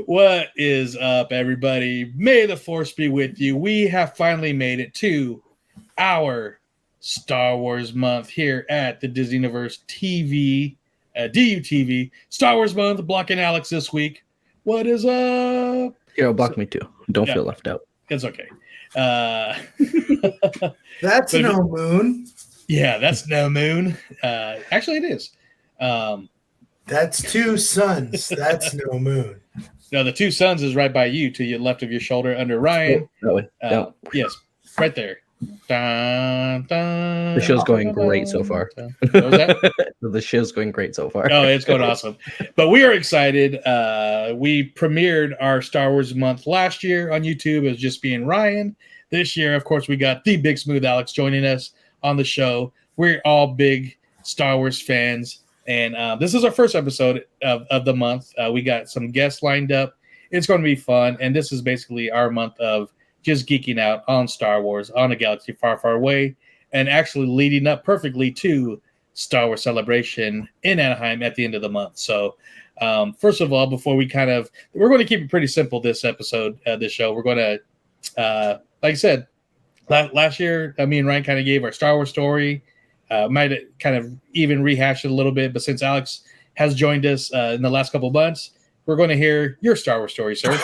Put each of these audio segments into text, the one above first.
What is up, everybody? May the force be with you. We have finally made it to our Star Wars month here at the Disney Universe TV, DUTV. Star Wars month, blocking Alex this week. What is up? You'll block me too. Don't feel left out. It's okay. That's no moon. Yeah, that's no moon. Actually, it is. That's two suns. That's no moon. No, the two suns is right by you to your left of your shoulder under Ryan. That way. Yes, right there. Dun, dun, The show's going great so far. What was that? The show's going great so far. Oh, it's going awesome. But we are excited. We premiered our Star Wars month last year on YouTube as just being Ryan. This year, of course, we got the Big Smooth Alex joining us on the show. We're all big Star Wars fans. And this is our first episode of the month. We got some guests lined up. It's going to be fun. And this is basically our month of just geeking out on Star Wars, on a galaxy far, far away, and actually leading up perfectly to Star Wars Celebration in Anaheim at the end of the month. So first of all, before we're going to keep it pretty simple this episode, this show. We're going to, like I said, last year, me and Ryan kind of gave our Star Wars story. Might kind of even rehash it a little bit, but since Alex has joined us in the last couple of months, we're going to hear your Star Wars story, sir.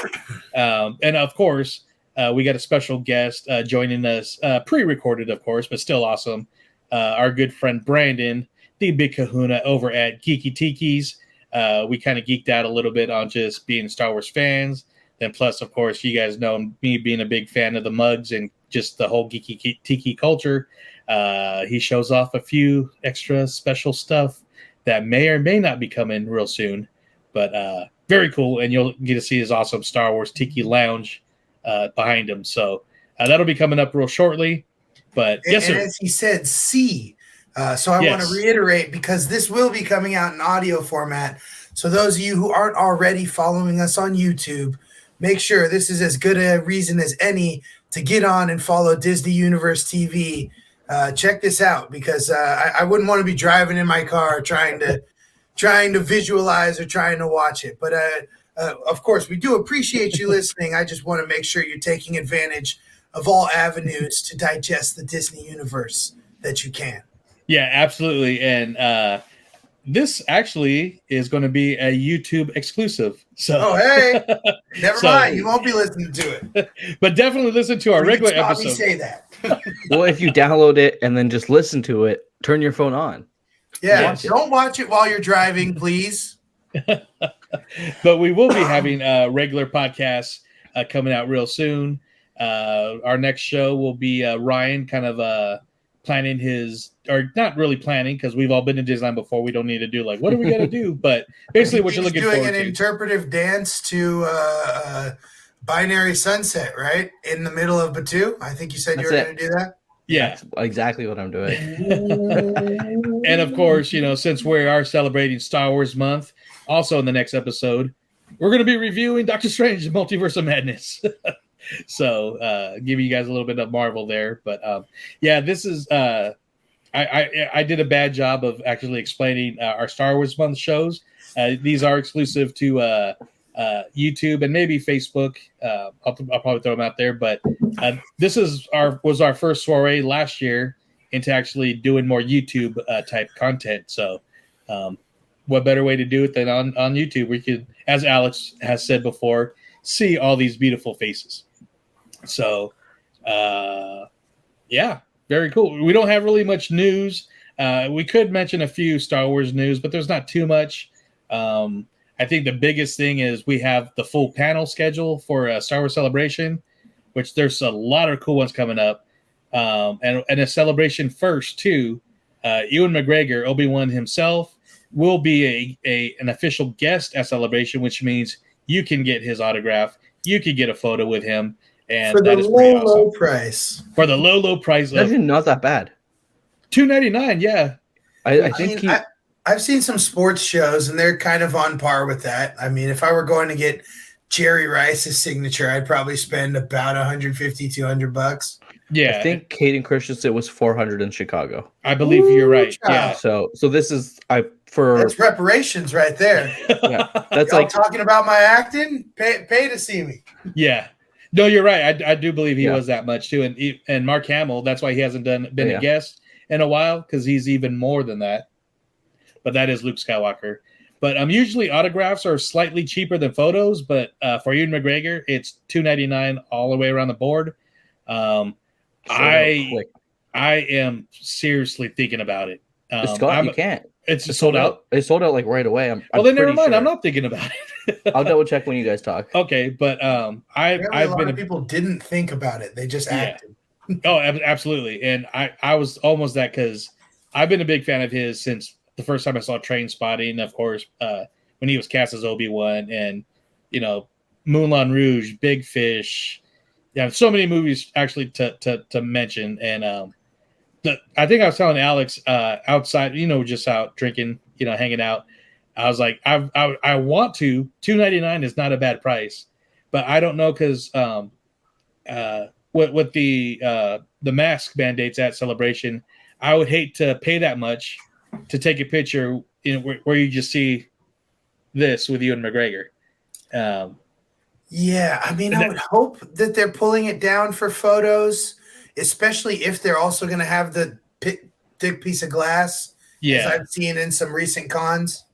And of course, we got a special guest joining us, pre-recorded, of course, but still awesome. Our good friend Brandon, the big kahuna over at Geeki Tikis. We kind of geeked out a little bit on just being Star Wars fans. Then plus, of course, you guys know me being a big fan of the mugs and just the whole Geeki Tiki culture. He shows off a few extra special stuff that may or may not be coming real soon, but very cool. And you'll get to see his awesome Star Wars Tiki lounge behind him. So that'll be coming up real shortly. But yes, sir. As he said, so I want to reiterate, because this will be coming out in audio format. So those of you who aren't already following us on YouTube, make sure this is as good a reason as any to get on and follow Disney Universe TV. Check this out, because I wouldn't want to be driving in my car trying to visualize or trying to watch it. But of course, we do appreciate you listening. I just want to make sure you're taking advantage of all avenues to digest the Disney universe that you can. Yeah, absolutely. And this actually is going to be a YouTube exclusive. So, hey, never mind. You won't be listening to it. But definitely listen to our regular episode. Say that. Well, if you download it and then just listen to it, turn your phone on. Yeah, don't watch it while you're driving, please. But we will be having regular podcasts coming out real soon. Our next show will be Ryan kind of planning or not really planning, because we've all been to Disneyland before. We don't need to do like, what are we going to do? But basically what you're looking forward to. Doing an interpretive dance to Binary Sunset, right? In the middle of Batuu. I think you said you were going to do that. Yeah, that's exactly what I'm doing. And of course, since we are celebrating Star Wars month, also in the next episode, we're going to be reviewing Doctor Strange: Multiverse of Madness. So, giving you guys a little bit of Marvel there, but this is I did a bad job of actually explaining our Star Wars month shows. These are exclusive to YouTube and maybe Facebook. I'll probably throw them out there, but this was our first soiree last year into actually doing more YouTube type content. So, what better way to do it than on YouTube? We could, as Alex has said before, see all these beautiful faces. So, very cool. We don't have really much news. We could mention a few Star Wars news, but there's not too much. I think the biggest thing is we have the full panel schedule for Star Wars Celebration, which there's a lot of cool ones coming up. And a celebration first, too. Ewan McGregor, Obi-Wan himself, will be an official guest at Celebration, which means you can get his autograph. You could get a photo with him. And for the low price. For the low price. That's not that bad. $2.99, yeah. I think I've seen some sports shows, and they're kind of on par with that. I mean, if I were going to get Jerry Rice's signature, I'd probably spend about $150, $200. Yeah, I think Hayden Christensen was 400 in Chicago. I believe you're right. Yeah. So this is that's reparations right there. Yeah, that's Y'all like talking about my acting. Pay to see me. Yeah. No, you're right. I do believe he was that much too. And Mark Hamill, that's why he hasn't been a guest in a while, because he's even more than that. But that is Luke Skywalker. But usually autographs are slightly cheaper than photos, but for Ewan McGregor, it's $2.99 all the way around the board. I am seriously thinking about it. Scott, you can't. It's just sold out. It sold out like right away. Well, then never mind. Sure. I'm not thinking about it. I'll double check when you guys talk. Okay, but a lot of people didn't think about it. They just acted. Oh, absolutely. And I was almost that, because I've been a big fan of his since the first time I saw Trainspotting, of course, when he was cast as Obi-Wan, and Moulin Rouge, Big Fish. Yeah, so many movies actually to mention. And I think I was telling Alex outside, just out drinking, hanging out. I was like, I want to. $2.99 is not a bad price, but I don't know, because with the mask mandates at Celebration, I would hate to pay that much to take a picture, where you just see this with Ewan McGregor. Yeah, I mean, I would hope that they're pulling it down for photos, especially if they're also going to have the thick piece of glass, as I've seen in some recent cons.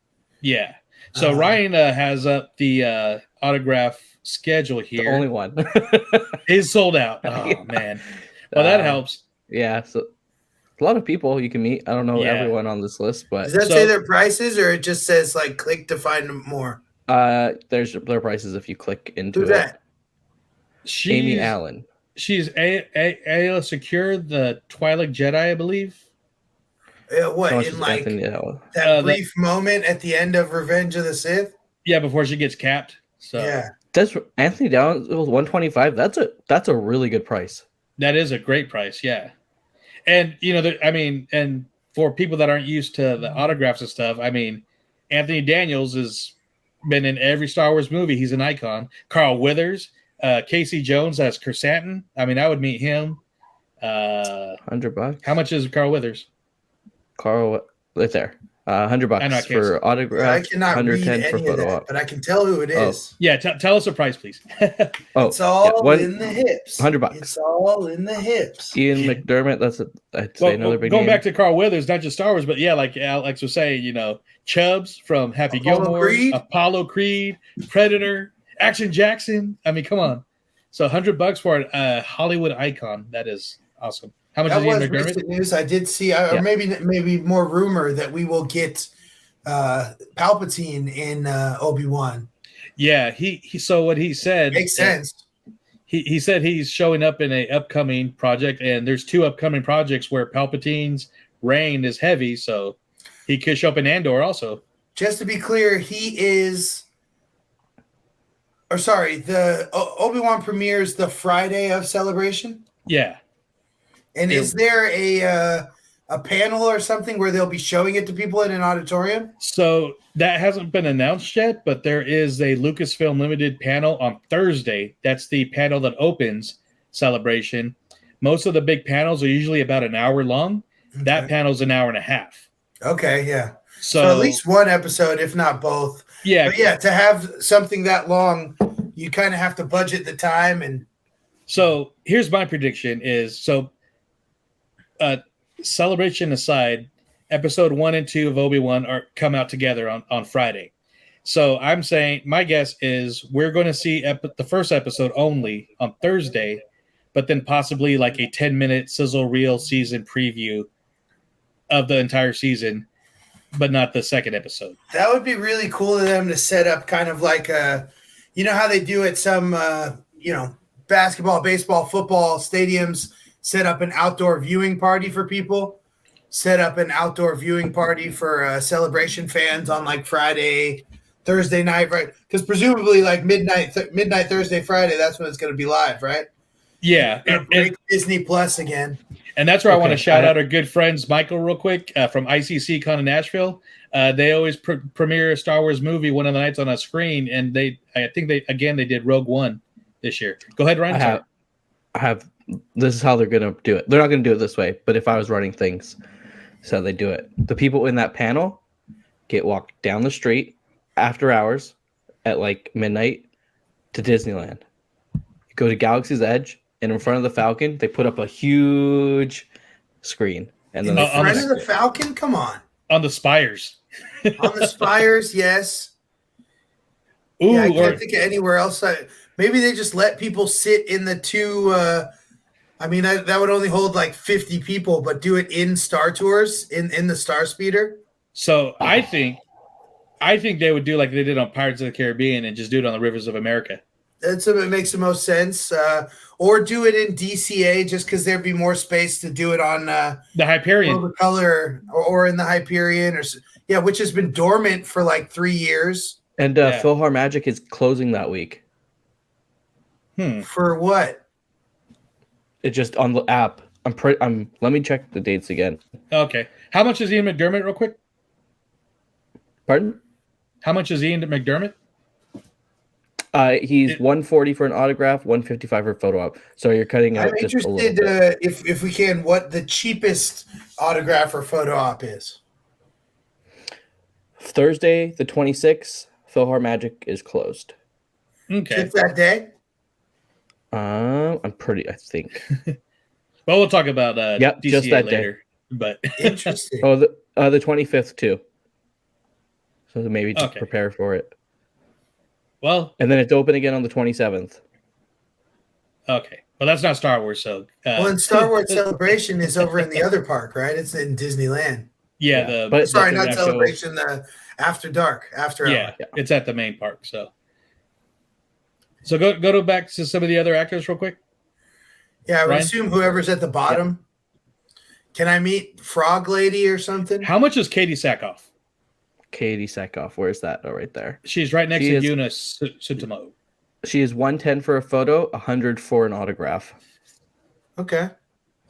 Yeah. So Ryan has up the autograph schedule here. The only one is sold out. Oh man. Well, that helps. Yeah. So a lot of people you can meet. I don't know everyone on this list, but does that say their prices, or it just says like click to find more? There's their prices if you click into Who's it. That? Amy Allen. She's Ayla Secure, the Twilight Jedi, I believe. What, in like that brief moment at the end of Revenge of the Sith? Yeah, before she gets capped. So yeah, that's Anthony Downs. It was $125. That's a really good price. That is a great price. Yeah, and and for people that aren't used to the autographs and stuff, I mean, Anthony Daniels has been in every Star Wars movie. He's an icon. Carl Weathers, Casey Jones as Chrysanthemum. I mean, I would meet him. $100. How much is Carl Weathers? Carl, right there. $100 for autograph. I cannot 110 read for photo op, but I can tell who it is. Yeah, tell us a price, please. It's all in the hips. $100. It's all in the hips. Ian McDermott. That's another big going name. back to Carl Weathers, not just Star Wars, but like Alex was saying, Chubbs from Happy Gilmore, Apollo Creed, Predator, Action Jackson. I mean, come on. So $100 for a Hollywood icon. That is awesome. How much is Ian McDermott? Recent news. I did see, or maybe more rumor that we will get Palpatine in Obi-Wan. Yeah, he. So what he said makes sense. He said he's showing up in a upcoming project, and there's 2 upcoming projects where Palpatine's reign is heavy, so he could show up in Andor also. Just to be clear, the Obi-Wan premieres the Friday of Celebration. Yeah. And is there a panel or something where they'll be showing it to people in an auditorium? So that hasn't been announced yet, but there is a Lucasfilm Limited panel on Thursday. That's the panel that opens Celebration. Most of the big panels are usually about an hour long. Okay. That panel's an hour and a half. Okay, yeah. So at least one episode, if not both. Yeah. But yeah, to have something that long, you kind of have to budget the time. And so here's my prediction is, Celebration aside, episode 1 and 2 of Obi-Wan come out together on Friday. So I'm saying my guess is we're going to see the first episode only on Thursday, but then possibly like a 10-minute sizzle reel season preview of the entire season, but not the second episode. That would be really cool of them to set up kind of like how they do at some basketball, baseball, football stadiums. Set up an outdoor viewing party for people. Set up an outdoor viewing party for Celebration fans on like Friday, Thursday night, right? Because presumably like midnight Thursday, Friday, that's when it's going to be live, right? Yeah. And Disney Plus again. And that's where I want to shout out our good friends, Michael, real quick, from ICC Con in Nashville. They always premiere a Star Wars movie one of the nights on a screen, and I think they did Rogue One this year. Go ahead, Ryan. I have this is how they're gonna do it. They're not gonna do it this way, but if I was running things, so they do it. The people in that panel get walked down the street after hours at like midnight to Disneyland. Go to Galaxy's Edge, and in front of the Falcon, they put up a huge screen. And then in front of the Falcon? Come on. On the spires. On the spires, yes. Ooh, yeah, I can't think of anywhere else. Maybe they just let people sit in the two. I mean, that would only hold like 50 people, but do it in Star Tours in the Star Speeder. So I think they would do like they did on Pirates of the Caribbean and just do it on the rivers of America. It makes the most sense. Or do it in DCA just because there'd be more space to do it on the Hyperion, the color, or in the Hyperion, which has been dormant for like 3 years. And PhilharMagic is closing that week. For what? It just on the app. Let me check the dates again. Okay. How much is Ian McDermott, real quick? Pardon? How much is Ian McDermott? He's 140 for an autograph, 155 for a photo op. So you're cutting out. I'm just interested, if we can, what the cheapest autograph or photo op is. Thursday, the 26th, PhilharMagic is closed. Okay. Just that day? I think. Well, we'll talk about DCA just that later. Day. But interesting. The 25th too. So maybe just prepare for it. Well, and then it's open again on the 27th. Okay. Well, that's not Star Wars, so and Star Wars Celebration is over in the other park, right? It's in Disneyland. Yeah, not Celebration, the After Dark, After Hour. It's at the main park, so go back to some of the other actors real quick. Yeah, I would assume whoever's at the bottom. Yeah. Can I meet Frog Lady or something? How much is Katie Sackhoff? Katie Sackhoff, where's that? Oh, right there. She's right next to Eunice Sutomo. She is 110 for a photo, 100 for an autograph. Okay.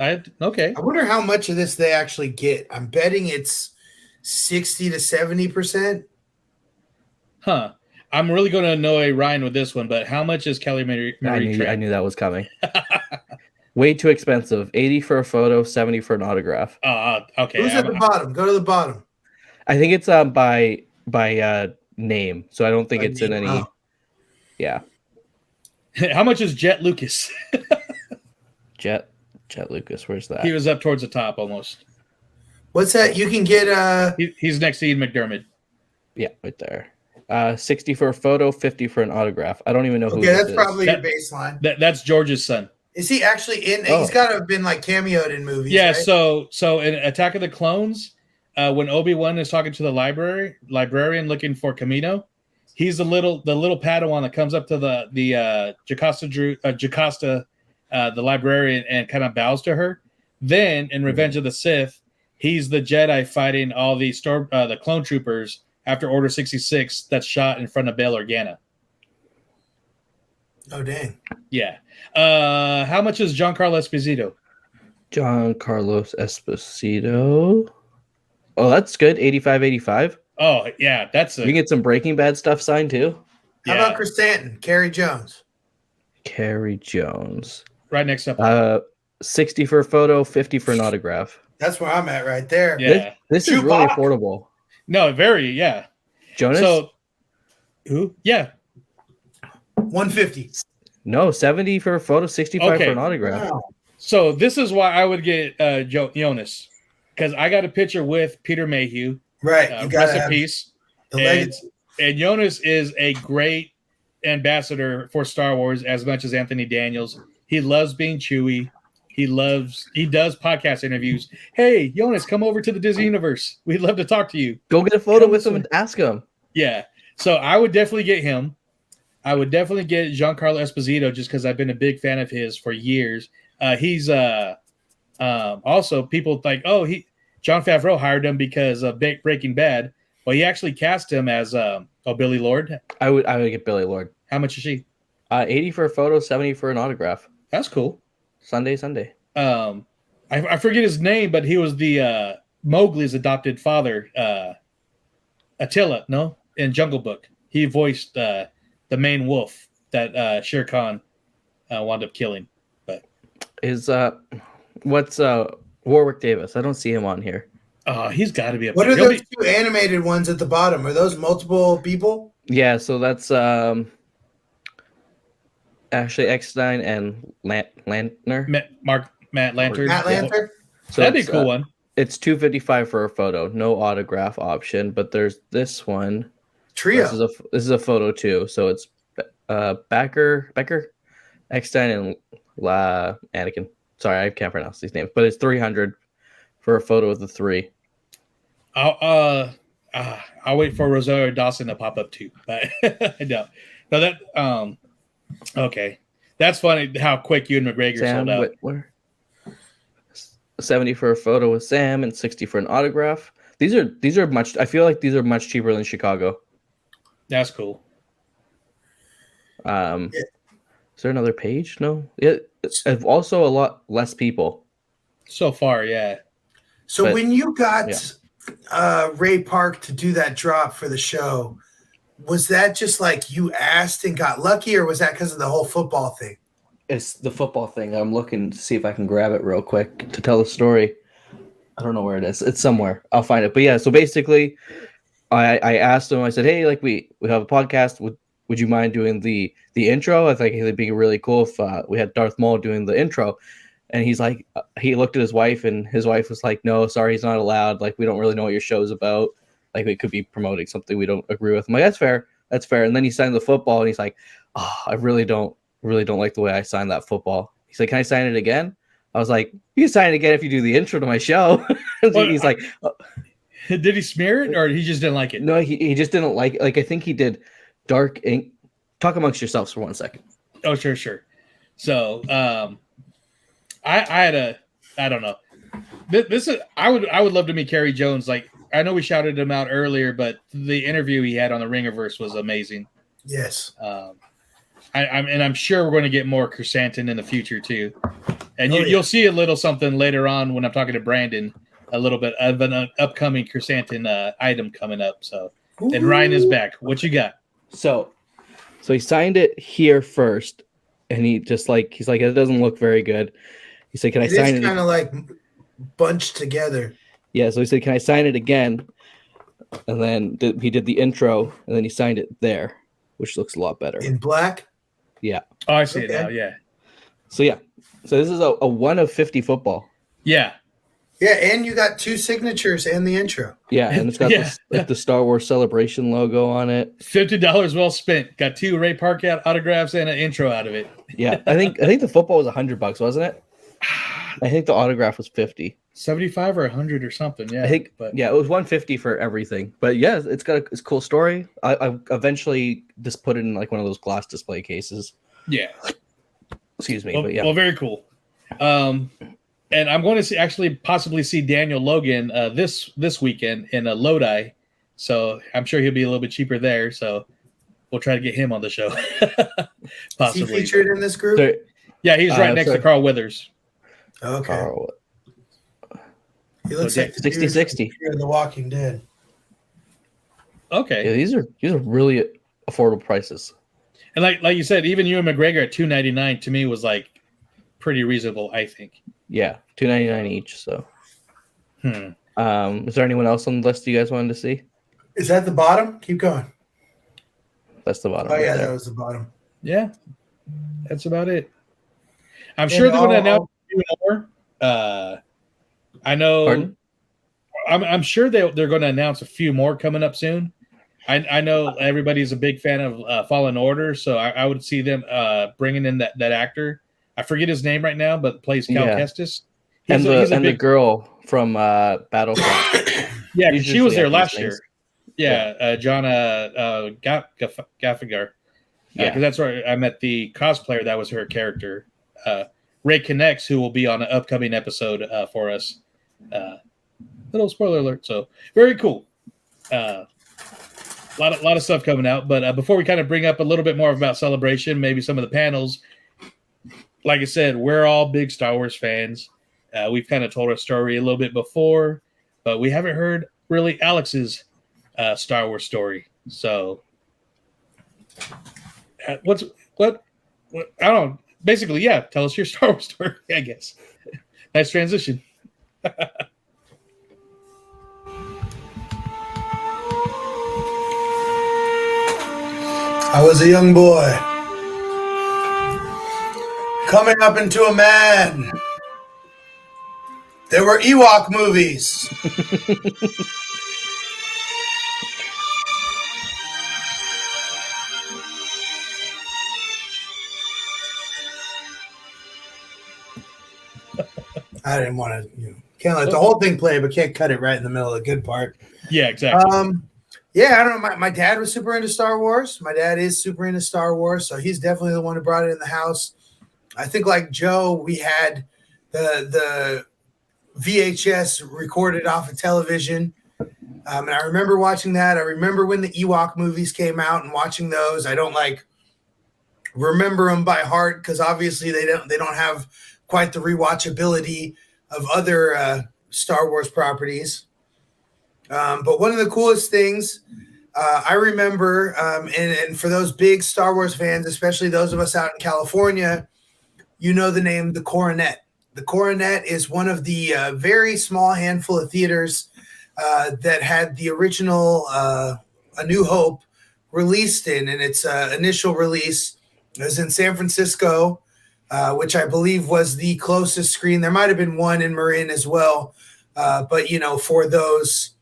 Okay. I wonder how much of this they actually get. I'm betting it's 60 to 70%. Huh. I'm really going to annoy Ryan with this one, but how much is Kelly Marie Tran? I knew that was coming. Way too expensive. 80 for a photo, 70 for an autograph. Okay. Who's at the bottom? Go to the bottom. I think it's by name, so I don't think it's in any. Oh. Yeah. How much is Jet Lucas? Jet Lucas, where's that? He was up towards the top almost. What's that? You can get He's next to Ian McDermott. Yeah, right there. 60 for a photo, 50 for an autograph. I don't even know who. Okay, that's probably your baseline. That's George's son. Is he actually in? Oh. He's got to have been like cameoed in movies. Yeah. Right? So in Attack of the Clones, when Obi-Wan is talking to the librarian looking for Kamino, he's the little Padawan that comes up to the Jocasta, the librarian, and kind of bows to her. Then in Revenge of the Sith, he's the Jedi fighting all the clone troopers after Order 66 that's shot in front of Bail Organa. Oh dang! Yeah. How much is Giancarlo Esposito? Giancarlo Esposito. Oh, that's good. 85. Oh yeah, you can get some Breaking Bad stuff signed too. How about Chrysanthemum? Carrie Jones. Right next up. 60 for a photo, 50 for an autograph. That's where I'm at right there. Yeah. This is really affordable. No, very, yeah. Jonas? So who? Yeah. 150. No, 70 for a photo, 65 for an autograph. Wow. So this is why I would get Jonas, because I got a picture with Peter Mayhew. Right. Rest in peace. And Jonas is a great ambassador for Star Wars as much as Anthony Daniels. He loves being Chewie. He does podcast interviews. Hey, Jonas, come over to the Disney Universe. We'd love to talk to you. Go get a photo with him and ask him. Yeah. So I would definitely get him. I would definitely get Giancarlo Esposito just because I've been a big fan of his for years. He's also people think, Jon Favreau hired him because of Breaking Bad. Well, he actually cast him as Billy Lord. I would get Billy Lord. How much is she? 80 for a photo, 70 for an autograph. That's cool. Sunday. I forget his name, but he was the Mowgli's adopted father, Attila. No, in Jungle Book, he voiced the main wolf that Shere Khan wound up killing. But Is what's Warwick Davis? I don't see him on here. He's got to be up What there. are those two animated ones at the bottom? Are those multiple people? Yeah, so that's Ashley Eckstein and Lantner. Matt Lantern. Matt Lantern? So That'd be a cool one. It's $255 for a photo, no autograph option. But there's this one. Trio. This is a photo too. So it's Becker, Eckstein, and Anakin. Sorry, I can't pronounce these names, but it's $300 for a photo of the three. I'll wait for Rosario Dawson to pop up too, but no, that okay, that's funny how quick Ewan McGregor sold out. Whitwer. $70 for a photo with Sam and $60 for an autograph. These are much. I feel like these are much cheaper than Chicago. That's cool. Yeah. Is there another page? No. It's also a lot less people so far. Yeah. So when you got Ray Park to do that drop for the show, was that just like you asked and got lucky, or was that because of the whole football thing? It's the football thing. I'm looking to see if I can grab it real quick to tell the story. I don't know where it is. It's somewhere. I'll find it. But yeah, so basically, I asked him. I said, "Hey, like we have a podcast. Would you mind doing the intro? I think it'd be really cool if we had Darth Maul doing the intro." And he's like, he looked at his wife, and his wife was like, "No, sorry, he's not allowed. Like, we don't really know what your show's about. Like, we could be promoting something we don't agree with." I'm like, "That's fair. That's fair." And then he signed the football, and he's like, "Oh, I really don't like the way I signed that football." He's like, "Can I sign it again?" I was like, "You can sign it again if you do the intro to my show." He's like, "Did he smear it, or he just didn't like it?" No, he just didn't like it. Like, I think he did dark ink. Talk amongst yourselves for 1 second. Oh, sure. So, I don't know. This is I would love to meet Kerry Jones. Like, I know we shouted him out earlier, but the interview he had on the Ringerverse was amazing. Yes. I'm sure we're going to get more Chrysanthemum in the future too, and you'll see a little something later on when I'm talking to Brandon. A little bit of an upcoming Chrysanthemum item coming up. So, and Ryan is back. What you got? So he signed it here first, and he's like, it doesn't look very good. He said, "Can I sign it?" It's kind of like bunched together. Yeah. So he said, "Can I sign it again?" And then he did the intro, and then he signed it there, which looks a lot better in black. Yeah. Oh, I see it now. Yeah. So this is a 1 of 50 football. Yeah. Yeah, and you got 2 signatures and the intro. Yeah, and it's got the Star Wars Celebration logo on it. $50 well spent. Got 2 Ray Park autographs and an intro out of it. Yeah, I think the football was $100, wasn't it? I think the autograph was 50. 75 or 100 or something. Yeah, I think. But yeah, it was 150 for everything. But yeah, it's got a cool story. I eventually just put it in like one of those glass display cases. Yeah. Excuse me. Well, but yeah. Well, very cool. And I'm going to possibly see Daniel Logan this weekend in a Lodi, so I'm sure he'll be a little bit cheaper there. So we'll try to get him on the show. Possibly. Is he featured in this group? So, yeah, he's right next to Carl Withers. Okay. He looks like 60-60 in The Walking Dead. Okay. Yeah, these are really affordable prices. And like you said, even Ewan McGregor at $299 to me was like pretty reasonable, I think. Yeah, $299 each. So, is there anyone else on the list you guys wanted to see? Is that the bottom? Keep going. That's the bottom. Oh yeah, that was the bottom. Yeah, that's about it. I'm sure they're going to announce a few more. I know. Pardon? I'm sure they're going to announce a few more coming up soon. I know everybody's a big fan of Fallen Order, so I would see them bringing in that actor. I forget his name right now, but plays Cal Kestis. And the girl from Battlefront. Yeah, she was there last year. Yeah, Jonna Gaffigar. Yeah, because that's where I met the cosplayer. That was her character. Ray Connects, who will be on an upcoming episode for us. Little spoiler alert. So very cool. A lot of stuff coming out. But before we kind of bring up a little bit more about Celebration, maybe some of the panels. Like I said, we're all big Star Wars fans. We've kind of told our story a little bit before, but we haven't heard really Alex's Star Wars story. So, what? I don't know. basically, yeah, tell us your Star Wars story, I guess. Nice transition. I was a young boy coming up into a man. There were Ewok movies. I didn't want to, can't let the whole thing play, but can't cut it right in the middle of the good part. Yeah, exactly. Yeah, I don't know. My dad was super into Star Wars. My dad is super into Star Wars, so he's definitely the one who brought it in the house. I think, like Joe, we had the VHS recorded off of television, and I remember watching that. I remember when the Ewok movies came out and watching those. I don't remember them by heart because obviously they don't have quite the rewatchability of other Star Wars properties. But one of the coolest things I remember, and for those big Star Wars fans, especially those of us out in California, the name The Coronet. The Coronet is one of the very small handful of theaters that had the original A New Hope released in, and its initial release was in San Francisco, which I believe was the closest screen. There might have been one in Marin as well, but for those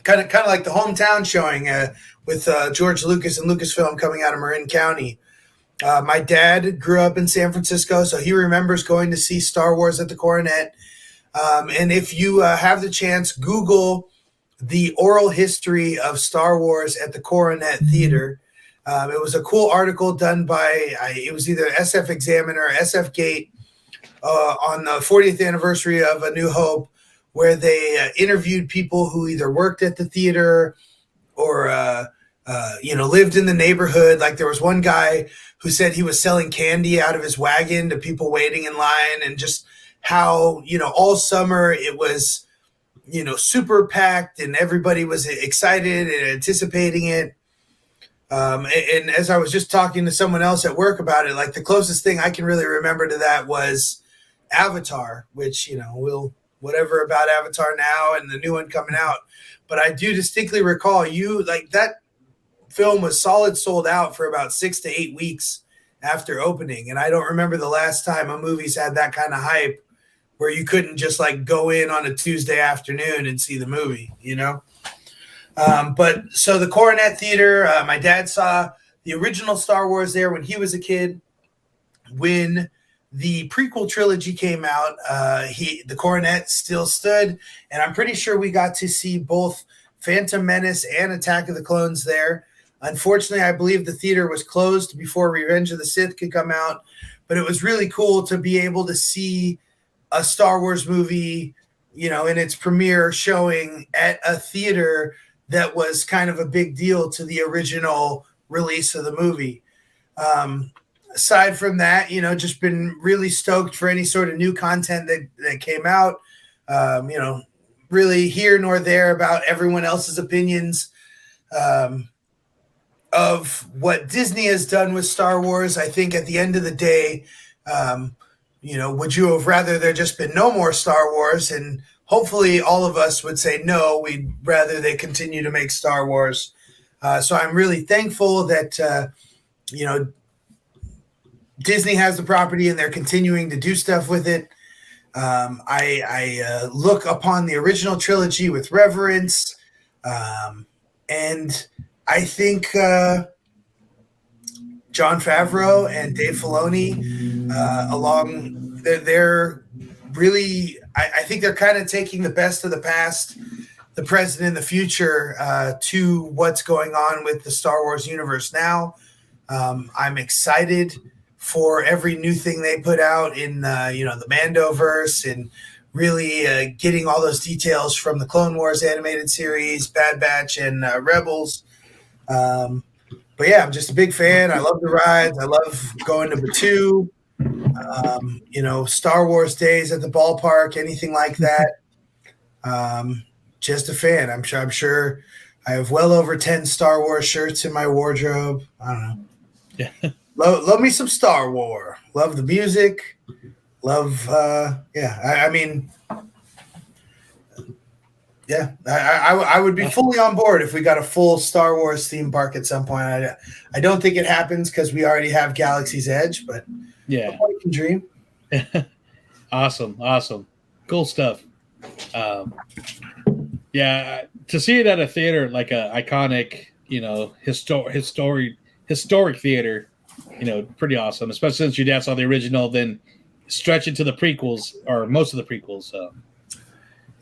kind of like the hometown showing with George Lucas and Lucasfilm coming out of Marin County. My dad grew up in San Francisco, so he remembers going to see Star Wars at the Coronet. And if you have the chance, Google the oral history of Star Wars at the Coronet Theater. It was a cool article done by, it was either SF Examiner or SF Gate on the 40th anniversary of A New Hope, where they interviewed people who either worked at the theater or, lived in the neighborhood. Like there was one guy who said he was selling candy out of his wagon to people waiting in line, and just how, all summer it was, super packed and everybody was excited and anticipating it. And as I was just talking to someone else at work about it, like the closest thing I can really remember to that was Avatar, which, whatever about Avatar now and the new one coming out. But I do distinctly recall that film was solid sold out for about 6 to 8 weeks after opening. And I don't remember the last time a movie's had that kind of hype where you couldn't just go in on a Tuesday afternoon and see the movie, But so the Coronet Theater, my dad saw the original Star Wars there when he was a kid. When the prequel trilogy came out, the Coronet still stood, and I'm pretty sure we got to see both Phantom Menace and Attack of the Clones there. Unfortunately, I believe the theater was closed before Revenge of the Sith could come out, but it was really cool to be able to see a Star Wars movie, in its premiere showing at a theater that was kind of a big deal to the original release of the movie. Aside from that, just been really stoked for any sort of new content that came out. Really here nor there about everyone else's opinions of what Disney has done with Star Wars. I think at the end of the day, would you have rather there just been no more Star Wars? And hopefully all of us would say, no, we'd rather they continue to make Star Wars. So I'm really thankful that, Disney has the property and they're continuing to do stuff with it. I look upon the original trilogy with reverence. And I think Jon Favreau and Dave Filoni, they're really, I think they're kind of taking the best of the past, the present, and the future to what's going on with the Star Wars universe now. I'm excited for every new thing they put out in, the Mandoverse, and really getting all those details from the Clone Wars animated series, Bad Batch, and Rebels. But yeah, I'm just a big fan. I love the rides. I love going to Batuu. Star Wars days at the ballpark, anything like that. Just a fan. I'm sure I have well over 10 Star Wars shirts in my wardrobe. I don't know. Yeah. love me some Star Wars. Love the music. Love, I mean, yeah, I would be fully on board if we got a full Star Wars theme park at some point. I don't think it happens because we already have Galaxy's Edge, but yeah, we can dream. Awesome, cool stuff. Yeah, to see it at a theater, like a iconic, historic theater, pretty awesome. Especially since your dad saw the original, then stretch into the prequels or most of the prequels. So.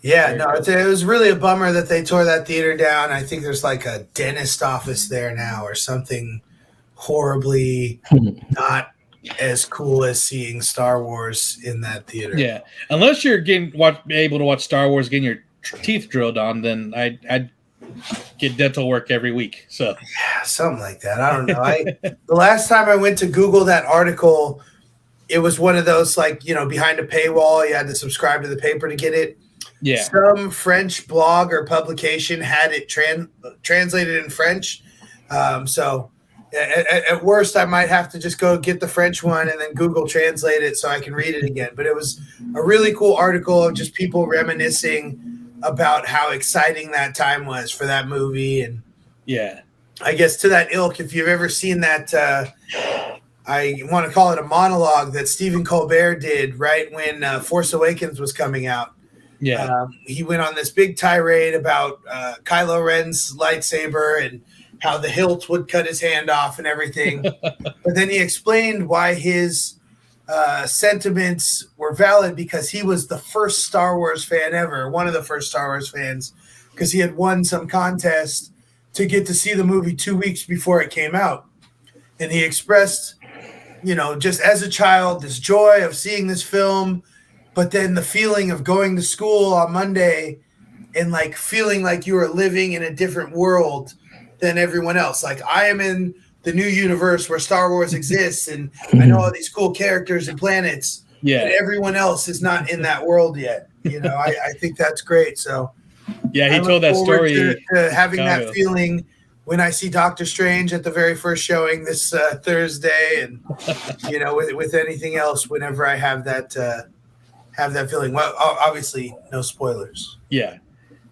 Yeah, no, it was really a bummer that they tore that theater down. I think there's like a dentist office there now or something horribly not as cool as seeing Star Wars in that theater. Yeah, unless you're able to watch Star Wars getting your teeth drilled on, then I'd get dental work every week. So yeah, something like that. I don't know. The last time I went to Google that article, it was one of those like behind a paywall. You had to subscribe to the paper to get it. Yeah, some French blog or publication had it translated in French. So at worst, I might have to just go get the French one and then Google translate it so I can read it again. But it was a really cool article of just people reminiscing about how exciting that time was for that movie. And yeah, I guess to that ilk, if you've ever seen that, I want to call it a monologue that Stephen Colbert did right when Force Awakens was coming out. Yeah, he went on this big tirade about Kylo Ren's lightsaber and how the hilt would cut his hand off and everything. But then he explained why his sentiments were valid because he was the first Star Wars fan ever, one of the first Star Wars fans, because he had won some contest to get to see the movie 2 weeks before it came out. And he expressed, just as a child, this joy of seeing this film, but then the feeling of going to school on Monday and like feeling like you are living in a different world than everyone else. Like I am in the new universe where Star Wars exists and I know all these cool characters and planets. Yeah. And everyone else is not in that world yet. I think that's great. So yeah, he told that story. To having that feeling when I see Doctor Strange at the very first showing this Thursday and, with anything else, whenever I have that feeling. Well, obviously, no spoilers. Yeah.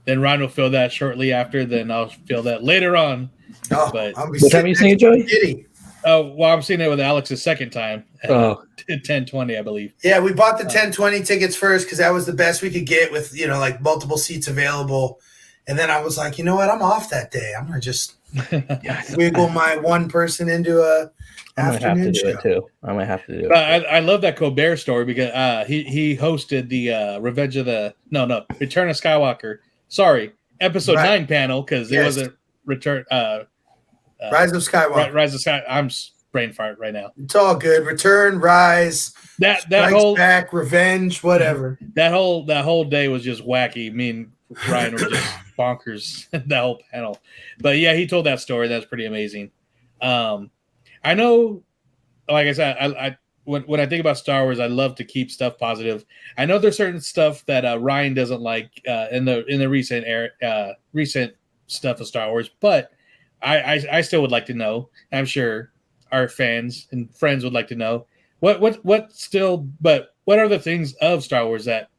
Then Ryan will feel that shortly after. Then I'll feel that later on. Oh, but what time are you seeing it, Joey? Oh, well, I'm seeing it with Alex the second time. Oh, 10:20, I believe. Yeah, we bought the 10:20 tickets first because that was the best we could get with like multiple seats available. And then I was like, you know what? I'm off that day. I'm gonna just wiggle my one person into a. I might have to do it too. I might have to do it. I love that Colbert story because he hosted the Return of Skywalker. Sorry, episode 9 panel because it wasn't Return. Rise of Skywalker. Rise of Skywalker. I'm brain fart right now. It's all good. Return, Rise. That whole back, revenge, whatever. That whole day was just wacky. Me and Ryan were just bonkers. That whole panel, but yeah, he told that story. That's pretty amazing. I know, like I said, I when I think about Star Wars, I love to keep stuff positive. I know there's certain stuff that Ryan doesn't like in the recent stuff of Star Wars, but I still would like to know. I'm sure our fans and friends would like to know what are the things of Star Wars that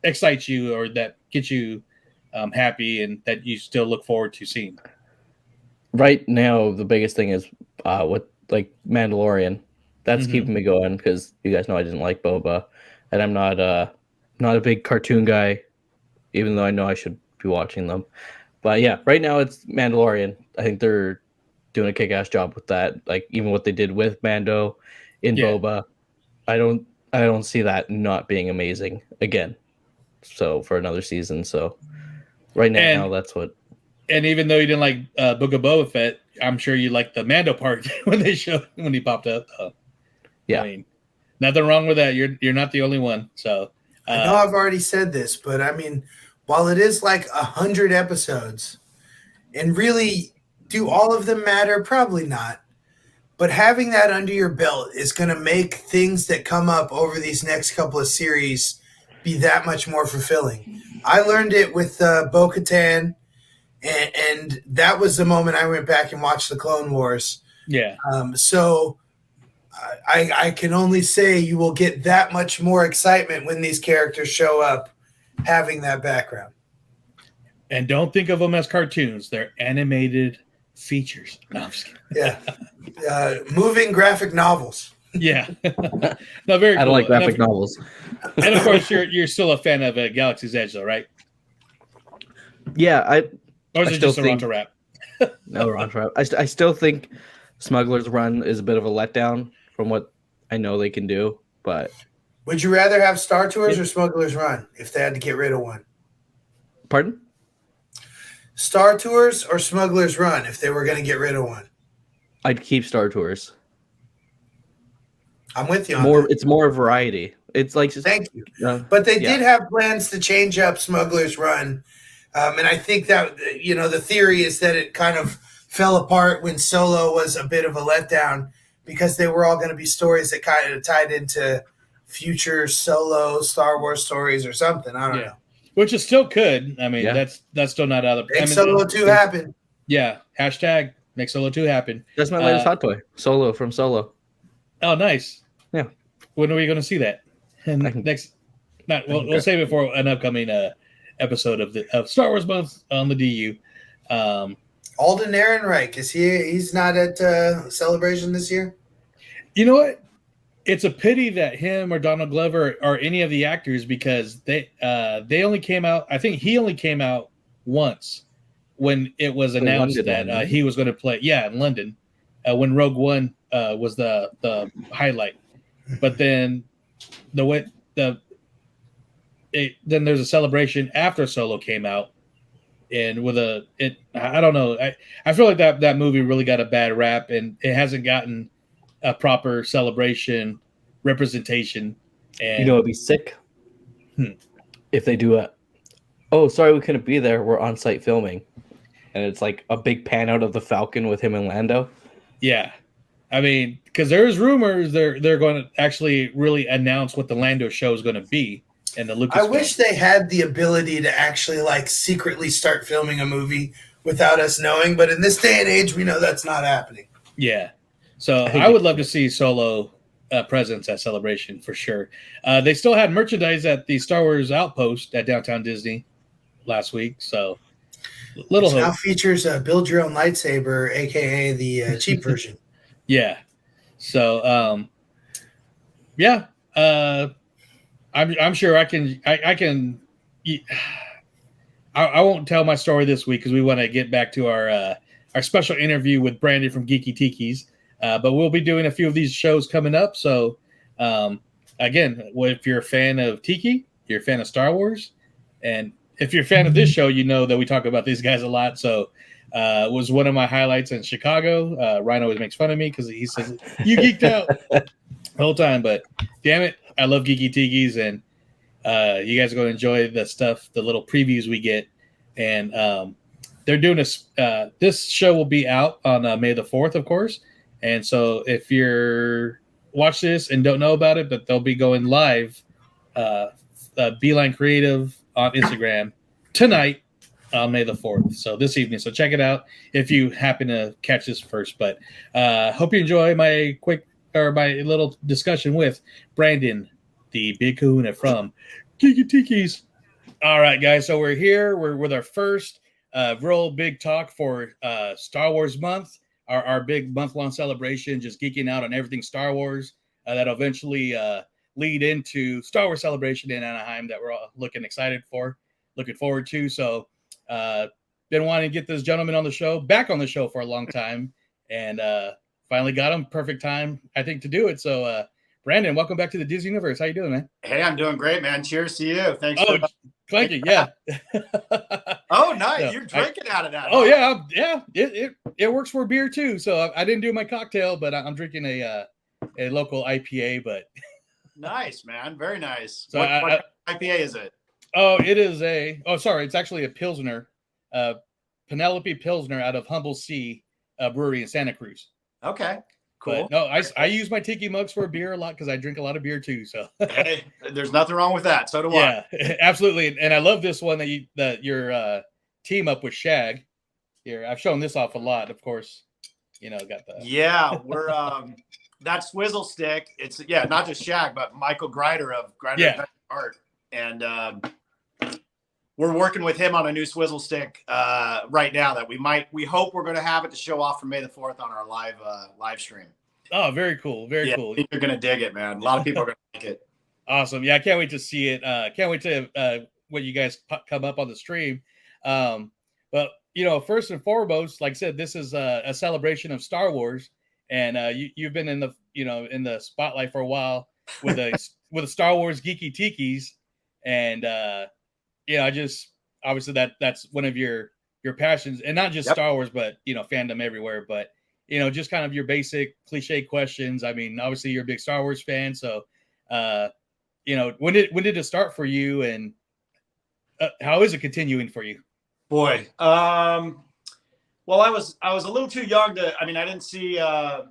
excite you or that get you happy and that you still look forward to seeing? Right now, the biggest thing is like Mandalorian. That's keeping me going because you guys know I didn't like Boba, and I'm not a big cartoon guy, even though I know I should be watching them. But yeah, right now it's Mandalorian. I think they're doing a kick-ass job with that. Like even what they did with Mando in Boba, I don't see that not being amazing again. So for another season, so right now that's what. And even though you didn't like Book of Boba Fett, I'm sure you liked the Mando part when he popped up. Yeah, I mean, nothing wrong with that. You're not the only one. So I know I've already said this, but I mean, while it is like 100 episodes, and really, do all of them matter? Probably not. But having that under your belt is going to make things that come up over these next couple of series be that much more fulfilling. I learned it with Bo-Katan. And that was the moment I went back and watched the Clone Wars. Yeah. So I can only say you will get that much more excitement when these characters show up having that background. And don't think of them as cartoons. They're animated features. No, I'm just kidding. Yeah. Moving graphic novels. Yeah. No, very cool. I don't like graphic novels. And of course, you're still a fan of Galaxy's Edge, though, right? Yeah, Or is it just a Ronto rap? No, Ronto rap. I still think Smuggler's Run is a bit of a letdown from what I know they can do. But would you rather have Star Tours or Smuggler's Run if they had to get rid of one? Pardon? Star Tours or Smuggler's Run if they were going to get rid of one? I'd keep Star Tours. I'm with you on more. that. It's more variety. It's like just, thank you. But they did have plans to change up Smuggler's Run, and I think that the theory is that it kind of fell apart when Solo was a bit of a letdown because they were all going to be stories that kind of tied into future Solo Star Wars stories or something. I don't know. Which it still could. I mean, that's still not out of the. Make Solo 2 happen. Yeah. Hashtag make Solo 2 happen. That's my latest hot toy. Solo from Solo. Oh, nice. Yeah. When are we going to see that? And we'll save it for an upcoming episode of Star Wars Month on the DU. Alden Ehrenreich, he's not at Celebration this year? You know what? It's a pity that him or Donald Glover or any of the actors, because they only came out. I think he only came out once when it was announced that he was going to play. Yeah, in London, when Rogue One was the highlight. But then then there's a celebration after Solo came out, and I don't know. I feel like that movie really got a bad rap, and it hasn't gotten a proper celebration representation. And it'd be sick if they do sorry, we couldn't be there, we're on site filming, and it's like a big pan out of the Falcon with him and Lando. Yeah, I mean, because there's rumors they're going to actually really announce what the Lando show is going to be. And the Lucas. I wish they had the ability to actually secretly start filming a movie without us knowing, but in this day and age, we know that's not happening. Yeah. So I would love to see Solo presence at Celebration for sure. They still had merchandise at the Star Wars Outpost at Downtown Disney last week. So little hope. Now features a build your own lightsaber, aka the cheap version. Yeah. So I'm sure I can. I won't tell my story this week because we want to get back to our special interview with Brandon from Geeki Tikis. But we'll be doing a few of these shows coming up. So, again, if you're a fan of Tiki, you're a fan of Star Wars, and if you're a fan of this show, you know that we talk about these guys a lot. So, it was one of my highlights in Chicago. Ryan always makes fun of me because he says, "You geeked out the whole time." But damn it, I love Geeki Tikis, and you guys are going to enjoy the stuff, the little previews we get. And they're doing this show will be out on May the 4th, of course. And so if you're watch this and don't know about it, but they'll be going live, Beeline Creative on Instagram tonight on May the 4th. So this evening. So check it out if you happen to catch this first. But hope you enjoy my little discussion with Brandon, the big kahuna from Geeki Tikis. All right, guys. So we're here. We're with our first real big talk for Star Wars month. Our big month-long celebration, just geeking out on everything Star Wars that'll eventually lead into Star Wars Celebration in Anaheim that we're all looking forward to. So been wanting to get this gentleman back on the show for a long time, and finally got him. Perfect time, I think, to do it. So Brandon, welcome back to the Disney Universe. How you doing, man? Hey, I'm doing great, man. Cheers to you. Thanks. Clanky, yeah. Oh, nice. Yeah, You're drinking out of that. Oh, yeah. It works for beer too. So I didn't do my cocktail, but I'm drinking a local IPA. But nice, man. Very nice. So what IPA is it? Oh, it is it's actually a Pilsner, Penelope Pilsner out of Humble Sea Brewery in Santa Cruz. Okay. Cool. But no, I use my Tiki mugs for beer a lot because I drink a lot of beer too. So hey, there's nothing wrong with that. So do I. Yeah, absolutely. And I love this one that your team up with Shag. Here, I've shown this off a lot, of course. Got the. Yeah, that swizzle stick, it's not just Shag, but Michael Greider of Greider Yeah. Art, and we're working with him on a new swizzle stick right now that we hope we're going to have it to show off for May the 4th on our live stream. Oh, very cool. Very cool. I think you're going to dig it, man. A lot of people are going to like it. Awesome. Yeah, I can't wait to see it. Can't wait to when you guys come up on the stream. But first and foremost, like I said, this is a celebration of Star Wars, and you've been in the in the spotlight for a while with a Star Wars Geeki Tikis, and I just obviously that's one of your passions, and not just Star Wars, but fandom everywhere. But just kind of your basic cliche questions. I mean, obviously you're a big Star Wars fan, so when did it start for you, and how is it continuing for you? Boy, well, I was a little too young to. I mean, I didn't see. I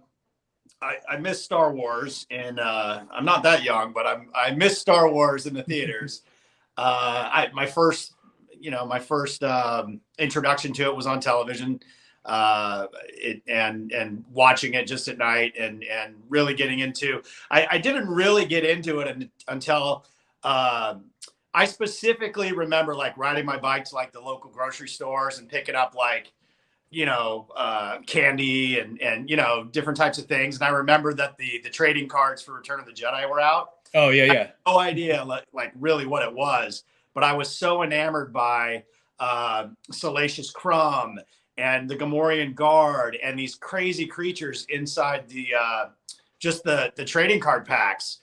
missed Star Wars, and I'm not that young, but I missed Star Wars in the theaters. My first introduction to it was on television, and watching it just at night, and really getting into. I didn't really get into it until. I specifically remember like riding my bike to like the local grocery stores and picking up like, candy and different types of things. And I remember that the trading cards for Return of the Jedi were out. Oh yeah, yeah. I had no idea like really what it was, but I was so enamored by Salacious Crumb and the Gamorrean Guard and these crazy creatures inside the just the trading card packs.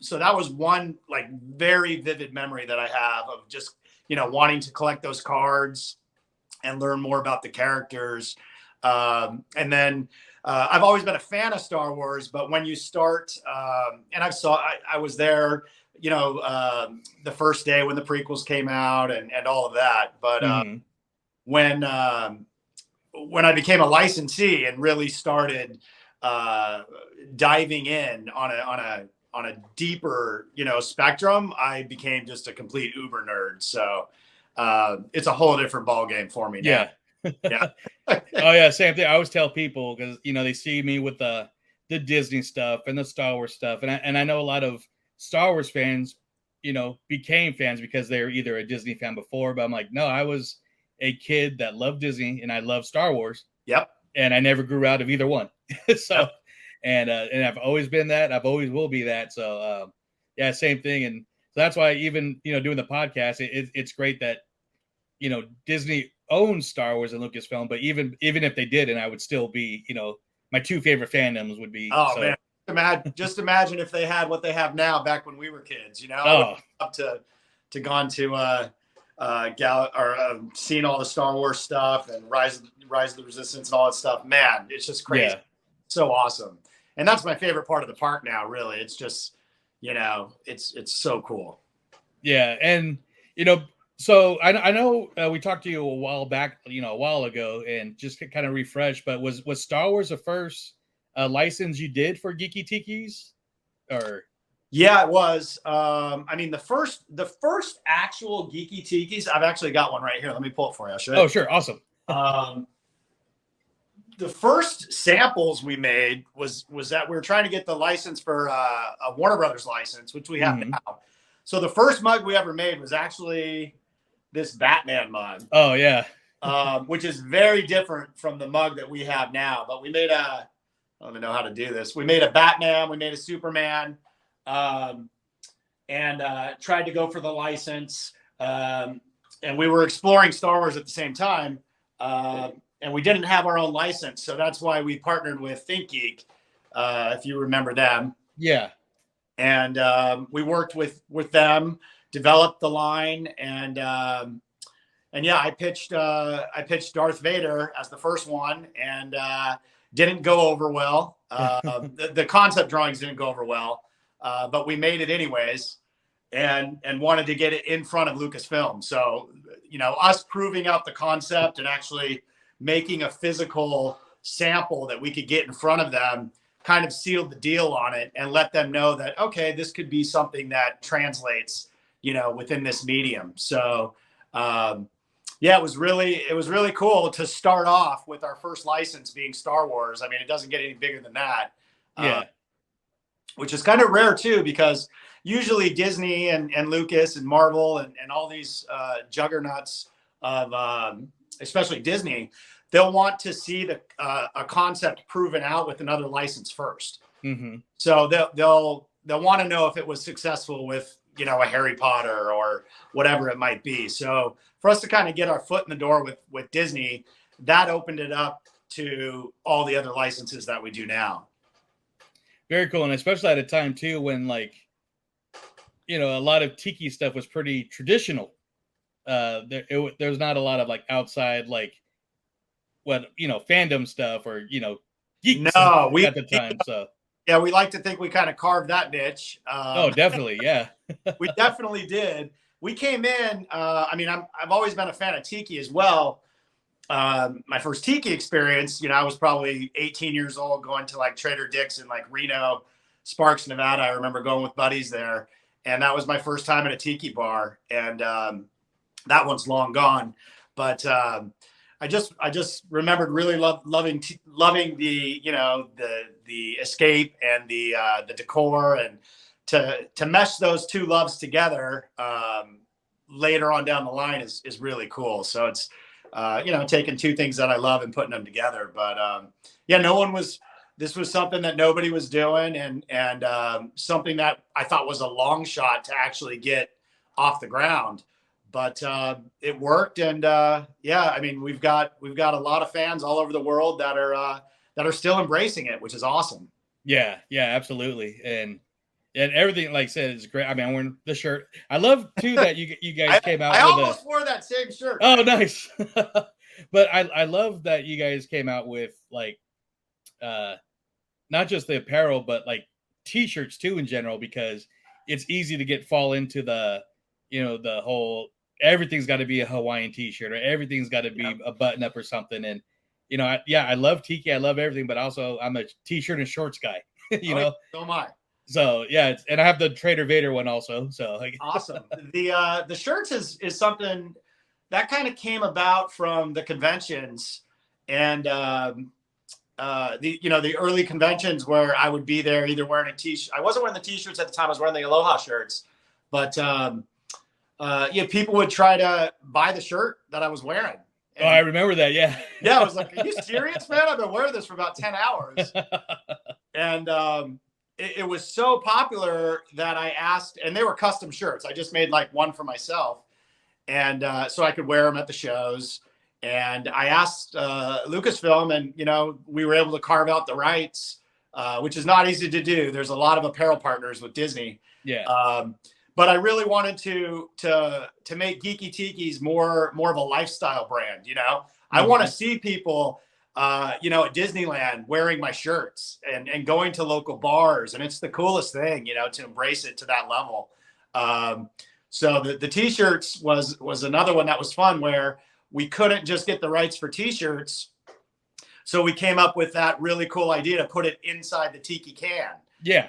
So that was one like very vivid memory that I have of just, wanting to collect those cards and learn more about the characters. And then I've always been a fan of Star Wars, but when you start, and I was there, the first day when the prequels came out and all of that. But when I became a licensee and really started diving in on a deeper, spectrum, I became just a complete uber nerd. So it's a whole different ballgame for me now. Yeah. Oh yeah, same thing. I always tell people because they see me with the Disney stuff and the Star Wars stuff, and I know a lot of Star Wars fans, became fans because they were either a Disney fan before, but I'm like, no, I was a kid that loved Disney and I loved Star Wars. Yep. And I never grew out of either one. So. Yep. And I've always been that. I've always will be that. So yeah, same thing. And so that's why even doing the podcast, it's great that Disney owns Star Wars and Lucasfilm. But even if they didn't, I would still be my two favorite fandoms would be. Oh man, just imagine if they had what they have now back when we were kids. I would love to gone to seen all the Star Wars stuff and Rise of the Resistance and all that stuff. Man, it's just crazy. Yeah. So awesome. And that's my favorite part of the park now, really. It's just, it's so cool. Yeah. And, so I know we talked to you a while back, a while ago, and just to kind of refresh, but was Star Wars the first license you did for Geeki Tikis? Or? Yeah, it was. I mean, the first actual Geeki Tikis, I've actually got one right here. Let me pull it for you. I'll show you. Oh, sure. Awesome. The first samples we made was that we were trying to get the license for a Warner Brothers license, which we have now. So the first mug we ever made was actually this Batman mug. Oh yeah. Which is very different from the mug that we have now. But we made I don't even know how to do this. We made a Batman, we made a Superman, and tried to go for the license. And we were exploring Star Wars at the same time. And we didn't have our own license. So that's why we partnered with ThinkGeek, if you remember them. Yeah. And we worked with them, developed the line. And yeah, I pitched Darth Vader as the first one and didn't go over well. The concept drawings didn't go over well, but we made it anyways and wanted to get it in front of Lucasfilm. So, us proving out the concept and actually making a physical sample that we could get in front of them kind of sealed the deal on it and let them know that, okay, this could be something that translates, within this medium. So, yeah, it was really cool to start off with our first license being Star Wars. I mean, it doesn't get any bigger than that. Yeah. Which is kind of rare too, because usually Disney and Lucas and Marvel and all these juggernauts of especially Disney, they'll want to see a concept proven out with another license first. Mm-hmm. So they'll want to know if it was successful with, you know, a Harry Potter or whatever it might be. So for us to kind of get our foot in the door with Disney, that opened it up to all the other licenses that we do now. Very cool. And especially at a time too, when like, you know, a lot of Tiki stuff was pretty traditional. There's not a lot of like outside, like what, you know, fandom stuff or, you know, geek stuff at the time. So yeah, we like to think we kind of carved that niche. Oh, definitely. Yeah. We definitely did. We came in, I mean, I've always been a fan of Tiki as well. My first Tiki experience, you know, I was probably 18 years old going to like Trader Dick's in like Reno, Sparks, Nevada. I remember going with buddies there. And that was my first time at a Tiki bar. And that one's long gone. But I just remembered really loving the, you know, the escape and the decor, and to mesh those two loves together later on down the line is really cool. So it's, you know, taking two things that I love and putting them together. But yeah, this was something that nobody was doing, and something that I thought was a long shot to actually get off the ground. But it worked, and yeah, I mean, we've got a lot of fans all over the world that are still embracing it, which is awesome. Yeah, absolutely, and everything, like I said, is great. I mean, I'm wearing the shirt. I love too that you guys came out. I almost wore that same shirt. Oh, nice. But I love that you guys came out with like not just the apparel, but like T-shirts too in general, because it's easy to fall into the, you know, the whole everything's got to be a Hawaiian T-shirt or everything's got to be a button up or something. And you know, I love Tiki, I love everything, but also I'm a T-shirt and shorts guy. You know, so am I. So yeah, and I have the Trader Vader one also. So like, awesome. The shirts is something that kind of came about from the conventions, and the early conventions where I would be there either wearing a T-shirt. I wasn't wearing the T-shirts at the time. I was wearing the Aloha shirts, but yeah, people would try to buy the shirt that I was wearing. And, I remember that. Yeah. Yeah, I was like, "Are you serious, man? I've been wearing this for about 10 hours." And it was so popular that I asked, and they were custom shirts. I just made like one for myself, and so I could wear them at the shows. And I asked Lucasfilm, and you know, we were able to carve out the rights, which is not easy to do. There's a lot of apparel partners with Disney. Yeah. But I really wanted to make Geeki Tikis more of a lifestyle brand. You know, mm-hmm. I want to see people, you know, at Disneyland wearing my shirts and going to local bars, and it's the coolest thing, you know, to embrace it to that level. So the T-shirts was another one that was fun, where we couldn't just get the rights for T-shirts, so we came up with that really cool idea to put it inside the Tiki can. Yeah.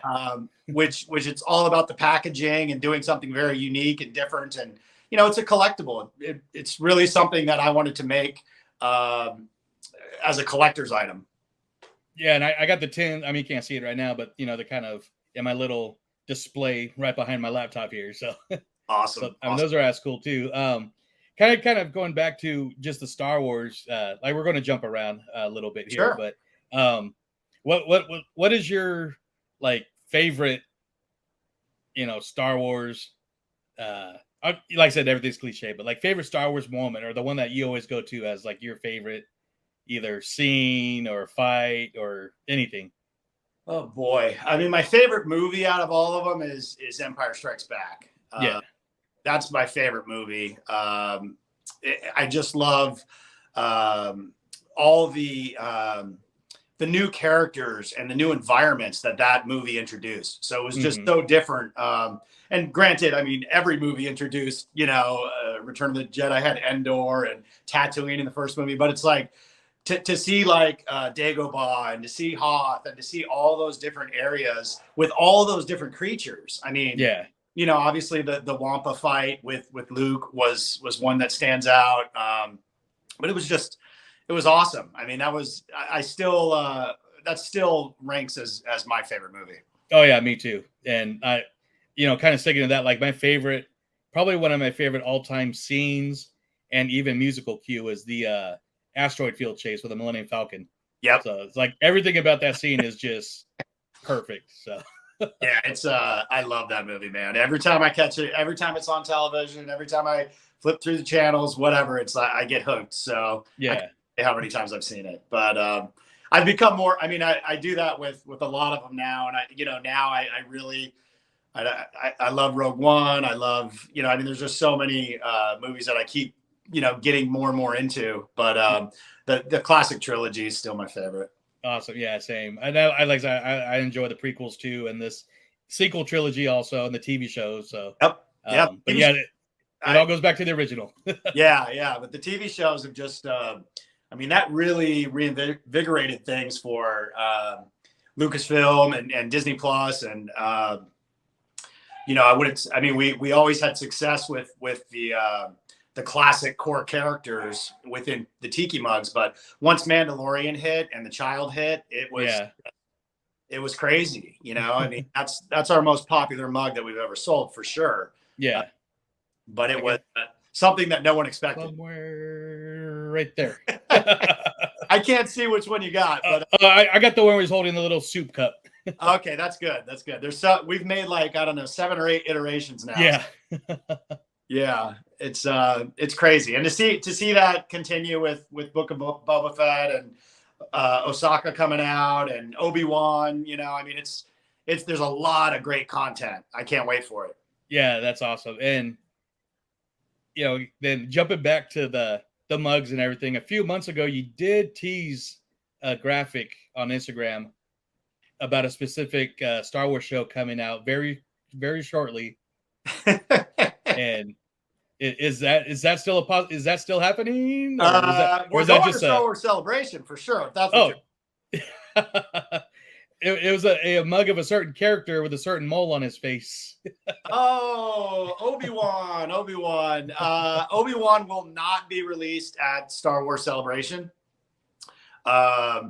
Which it's all about the packaging and doing something very unique and different. And, you know, it's a collectible. It's really something that I wanted to make as a collector's item. Yeah. And I got the tin. I mean, you can't see it right now, but you know, the kind of in my little display right behind my laptop here. So awesome. So, I mean, those are as cool too. Kind of going back to just the Star Wars, like we're going to jump around a little bit here, sure. But what is your like favorite, you know, Star Wars, like I said, everything's cliche, but like favorite Star Wars moment, or the one that you always go to as like your favorite either scene or fight or anything? Oh boy. I mean, my favorite movie out of all of them is Empire Strikes Back. Yeah. That's my favorite movie. I just love all the new characters and the new environments that movie introduced. So it was just so different. And granted, I mean, every movie introduced, you know, Return of the Jedi had Endor and Tatooine in the first movie, but it's like to see like Dagobah and to see Hoth and to see all those different areas with all those different creatures. I mean, yeah. You know, obviously the Wampa fight with Luke was one that stands out. But it was awesome. I mean, I still that still ranks as my favorite movie. Oh yeah, me too. And I, kind of sticking to that, like probably one of my favorite all-time scenes and even musical cue is the asteroid field chase with the Millennium Falcon. Yep. So it's like everything about that scene is just perfect. So yeah, it's I love that movie, man. Every time I catch it, every time it's on television, every time I flip through the channels, whatever, it's like I get hooked. So yeah, I can't say how many times I've seen it, but I've become more. I mean, I do that with a lot of them now, and now I really I love Rogue One. I love I mean, there's just so many movies that I keep getting more and more into, but the classic trilogy is still my favorite. Awesome. Yeah, same. I enjoy the prequels too, and this sequel trilogy also, and the TV shows. So yep. But yeah, it all goes back to the original. yeah. But the TV shows have just, I mean, that really reinvigorated things for Lucasfilm and Disney Plus, and I wouldn't. I mean, we always had success with the classic core characters within the Tiki mugs, but once Mandalorian hit and the Child hit, it was crazy. I mean, that's our most popular mug that we've ever sold for sure. Yeah. But it was something that no one expected. Somewhere right there. I can't see which one you got, but I got the one where he's holding the little soup cup. Okay, that's good. That's good. We've made like, I don't know, 7 or 8 iterations now. Yeah. Yeah, it's crazy, and to see that continue with Book of Boba Fett and Osaka coming out and Obi-Wan, I mean, there's a lot of great content. I can't wait for it. Yeah, that's awesome. And then jumping back to the mugs and everything, a few months ago you did tease a graphic on Instagram about a specific Star Wars show coming out very, very shortly. And is that still happening? Or is that just a Star Wars celebration for sure? If that's what it was a mug of a certain character with a certain mole on his face. Obi-Wan. Obi-Wan will not be released at Star Wars Celebration. But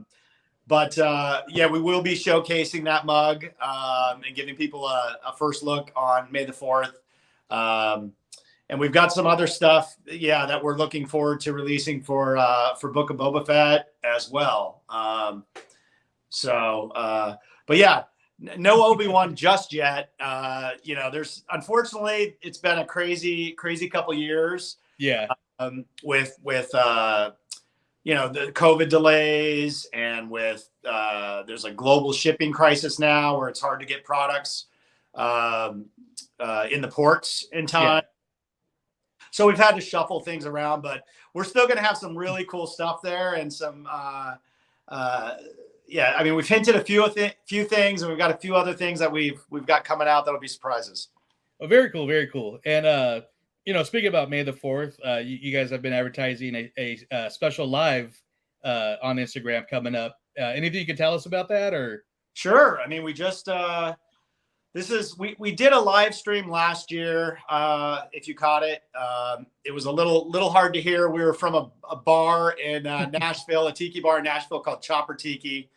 we will be showcasing that mug and giving people a first look on May the 4th. And we've got some other stuff, that we're looking forward to releasing for Book of Boba Fett as well. But yeah, no Obi-Wan just yet. There's, unfortunately, it's been a crazy couple years. Yeah. With the COVID delays, and with there's a global shipping crisis now where it's hard to get products in the ports in time. Yeah. So we've had to shuffle things around, but we're still going to have some really cool stuff there, and some I mean, we've hinted a few things, and we've got a few other things that we've got coming out that'll be surprises. Oh, very cool, very cool. And speaking about May the 4th, you guys have been advertising a special live on Instagram coming up. Anything you can tell us about that, or? Sure. I mean, we just we did a live stream last year. If you caught it, it was a little hard to hear. We were from a bar in Nashville, a tiki bar in Nashville called Chopper Tiki.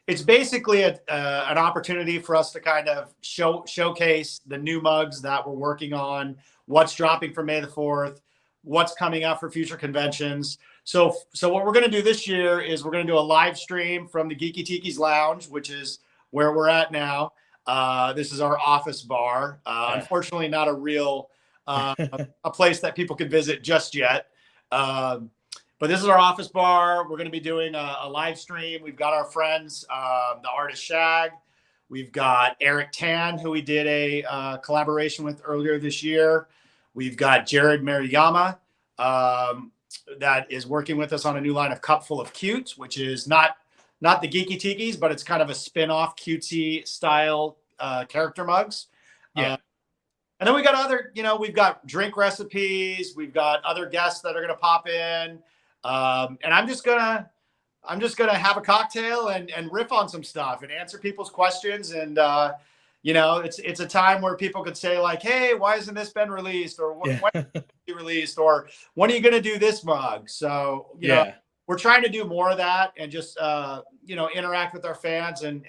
It's basically an opportunity for us to kind of showcase the new mugs that we're working on, what's dropping for May the 4th, what's coming out for future conventions. So what we're going to do this year is we're going to do a live stream from the Geeki Tikis Lounge, which is where we're at now. This is our office bar. Unfortunately, not a real a place that people can visit just yet. But this is our office bar. We're going to be doing a live stream. We've got our friends, the artist Shag. We've got Eric Tan, who we did a collaboration with earlier this year. We've got Jared Mariyama, that is working with us on a new line of Cup Full of Cute, which is not the Geeki Tikis, but it's kind of a spin-off cutesy style character mugs. Yeah. And then we got other, we've got drink recipes. We've got other guests that are going to pop in. And I'm just gonna have a cocktail and riff on some stuff and answer people's questions. And, it's a time where people could say like, hey, why hasn't this been released? Or when is it released? Or when are you going to do this mug? So, we're trying to do more of that and just interact with our fans and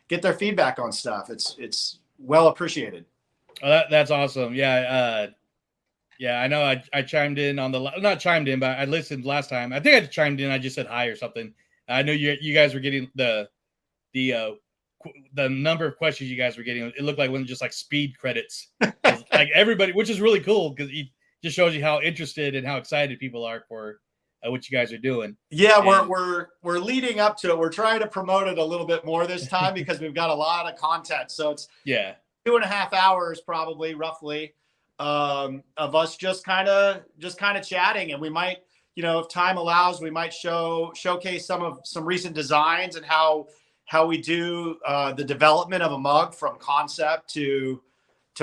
get their feedback on stuff. It's well appreciated. Oh, that's awesome. Yeah. Yeah, I know I chimed in on not chimed in, but I listened last time. I think I chimed in. I just said hi or something. I know you guys were getting the number of questions you guys were getting. It looked like one just like speed credits, like everybody, which is really cool because it just shows you how interested and how excited people are for what you guys are doing. Yeah, we're leading up to it. We're trying to promote it a little bit more this time because we've got a lot of content. So it's 2.5 hours probably roughly of us just kind of chatting, and we might, if time allows, we might showcase some recent designs and how we do the development of a mug from concept to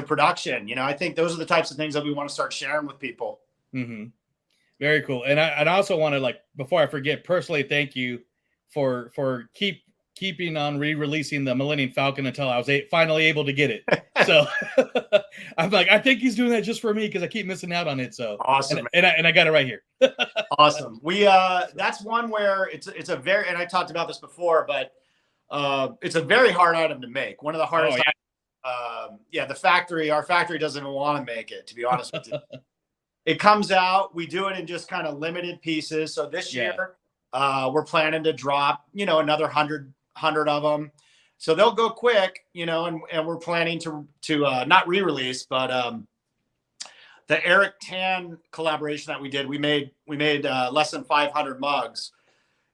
production. I think those are the types of things that we want to start sharing with people. Mm-hmm. Very cool. And I also want to, like, before I forget, personally thank you for keeping on re-releasing the Millennium Falcon until I was finally able to get it. So I'm like, I think he's doing that just for me because I keep missing out on it. So awesome. And I got it right here. Awesome. We that's one where it's a very, and I talked about this before, but it's a very hard item to make. One of the hardest items. Our factory doesn't even want to make it, to be honest with you. It comes out, we do it in just kind of limited pieces. So this year we're planning to drop, another 100 of them. So they'll go quick, and we're planning to not re-release, but the Eric Tan collaboration that we did, we made less than 500 mugs.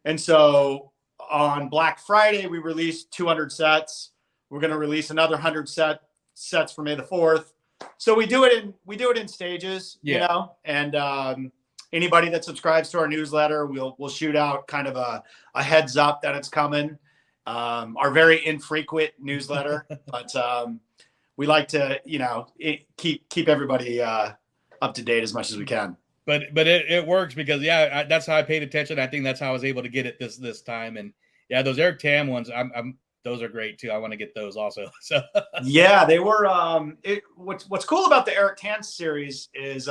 And so on Black Friday, we released 200 sets. We're going to release another 100 sets for May the 4th. So we do it in stages, and anybody that subscribes to our newsletter, we'll shoot out kind of a heads up that it's coming. Our very infrequent newsletter, but we like to, keep everybody up to date as much as we can. But it works because that's how I paid attention. I think that's how I was able to get it this time. And those Eric Tam ones, those are great too. I want to get those also. So yeah, they were. What's cool about the Eric Tan series is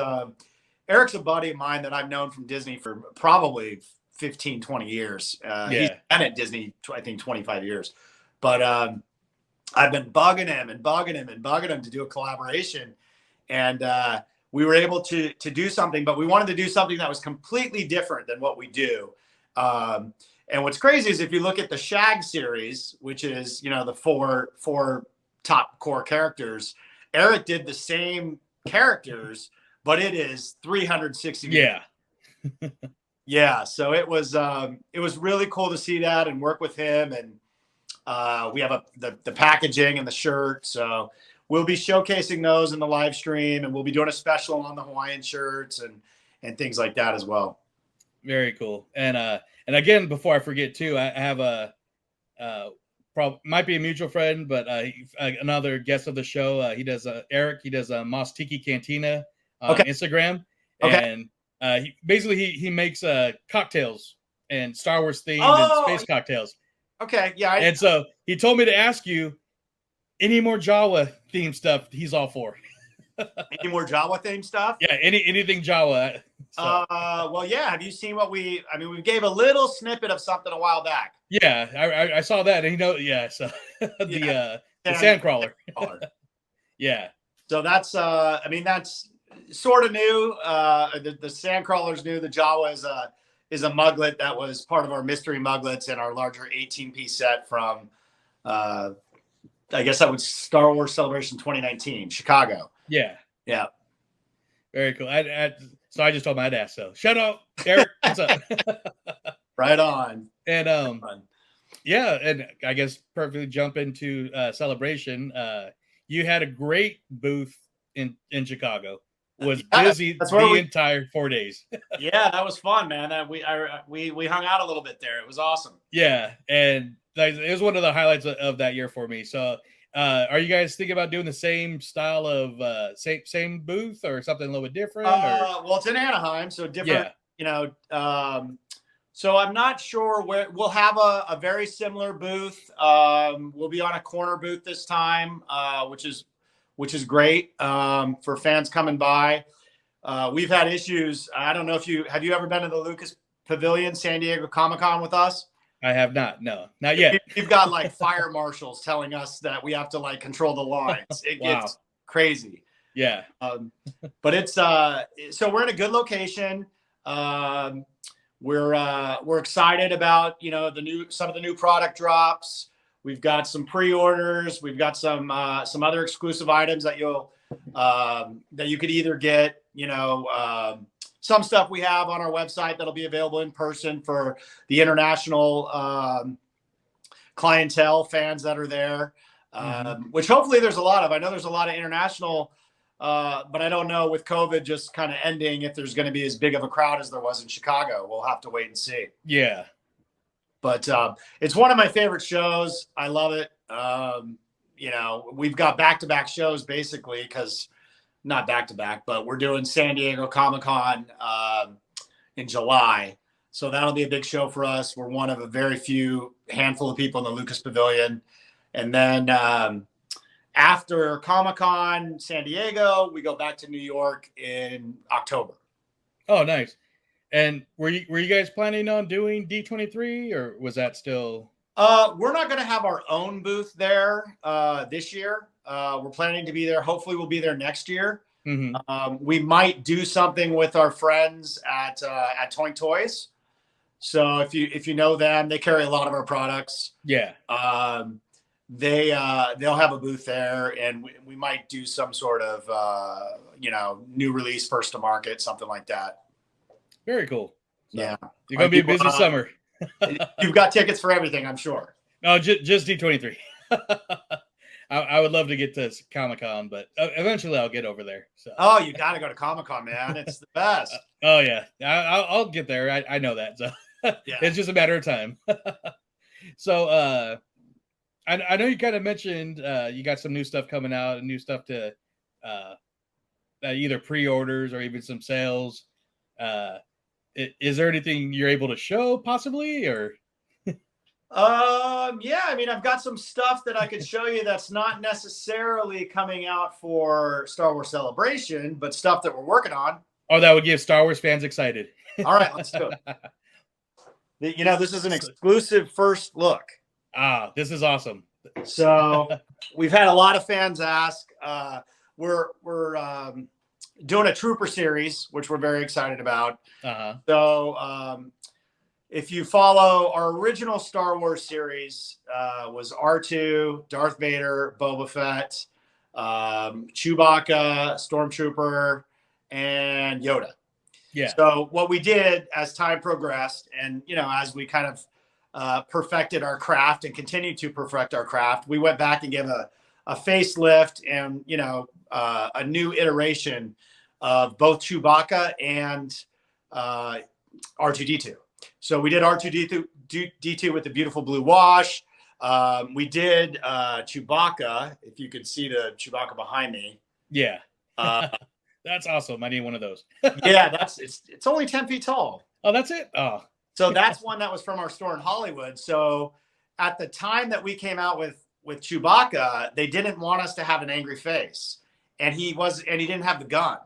Eric's a buddy of mine that I've known from Disney for probably 15, 20 years. He's been at Disney, I think 25 years. But I've been bugging him to do a collaboration. And we were able to do something, but we wanted to do something that was completely different than what we do. And what's crazy is if you look at the Shag series, which is, the four top core characters, Eric did the same characters, but it is 360. Yeah. Yeah. So it was really cool to see that and work with him. And we have the packaging and the shirt. So we'll be showcasing those in the live stream, and we'll be doing a special on the Hawaiian shirts and things like that as well. Very cool. And again, before I forget too, I have might be a mutual friend, but another guest of the show. He does Eric. He does Moss Tiki Cantina on Instagram, and he makes cocktails and Star Wars themed and space cocktails. Okay, yeah. And so he told me to ask you any more Jawa themed stuff. He's all for. Any more Jawa themed stuff? Yeah, anything Jawa. So. Well, yeah. Have you seen we gave a little snippet of something a while back. Yeah, I saw that, and so the Sandcrawler. Yeah. So that's that's sort of new. The Sandcrawler's new. The Jawa is a muglet that was part of our mystery muglets in our larger 18-piece set from I guess that was Star Wars Celebration 2019, Chicago. Yeah. Very cool. So I just told him I'd ask. So shut up, Eric. What's up? Right on. And and I guess perfectly jump into Celebration. You had a great booth in Chicago. Was busy the entire 4 days. Yeah, that was fun, man. We hung out a little bit there. It was awesome. Yeah, and it was one of the highlights of that year for me. So, are you guys thinking about doing the same style of same booth or something a little bit different? Well, it's in Anaheim, so different. Yeah. So I'm not sure where we'll have a very similar booth. We'll be on a corner booth this time, which is great for fans coming by. We've had issues. I don't know if have you ever been to the Lucas Pavilion, San Diego Comic-Con with us? I have not. No, not yet. We've got like fire marshals telling us that we have to like control the lines. It Wow. gets crazy. Yeah. But it's so we're in a good location. We're excited about, you know, some of the new product drops. We've got some pre-orders. We've got some other exclusive items that you could either get, you know, some stuff we have on our website that'll be available in person for the international clientele, fans that are there, which hopefully there's a lot of. I know there's a lot of international, but I don't know with COVID just kind of ending if there's going to be as big of a crowd as there was in Chicago. We'll have to wait and see. Yeah. But it's one of my favorite shows. I love it. You know, we've got back-to-back shows basically because not back-to-back, but we're doing San Diego Comic-Con in July. So that'll be a big show for us. We're one of a very few handful of people in the Lucas Pavilion. And then after Comic-Con San Diego, we go back to New York in October. Oh, nice. And were you guys planning on doing D23 or was that still? We're not going to have our own booth there this year. We're planning to be there. Hopefully we'll be there next year. We might do something with our friends at Toy Toys. So if you know them, they carry a lot of our products. Yeah. They'll have a booth there, and we might do some sort of you know, new release, first to market, something like that. Very cool. So, yeah. You're gonna be a busy summer. You've got tickets for everything, I'm sure. No, just D23. I would love to get to Comic-Con, but eventually I'll get over there. So. Oh, you got to go to Comic-Con, man. It's the best. Oh, yeah. I'll get there. I know that. So yeah. It's just a matter of time. So I know you kind of mentioned you got some new stuff coming out and new stuff to either pre-orders or even some sales. Is there anything you're able to show possibly or? Yeah, I mean, I've got some stuff that I could show you that's not necessarily coming out for Star Wars Celebration, but stuff that we're working on. Oh, that would get Star Wars fans excited. All right, let's do it. You know, this is an exclusive first look. Ah, this is awesome. So we've had a lot of fans ask. We're doing a Trooper series, which we're very excited about. So if you follow our original Star Wars series, was R2, Darth Vader, Boba Fett, Chewbacca, Stormtrooper, and Yoda. Yeah. So what we did as time progressed, and you know, as we kind of perfected our craft and continue to perfect our craft, we went back and gave a facelift and, you know, a new iteration of both Chewbacca and R2-D2. So we did R2-D2 with the beautiful blue wash. We did Chewbacca, if you could see the Chewbacca behind me. Yeah. That's awesome. I need one of those. Yeah, it's only 10 feet tall. Oh, that's it? Oh. So that's one that was from our store in Hollywood. So at the time that we came out with Chewbacca, they didn't want us to have an angry face. And he didn't have the gun.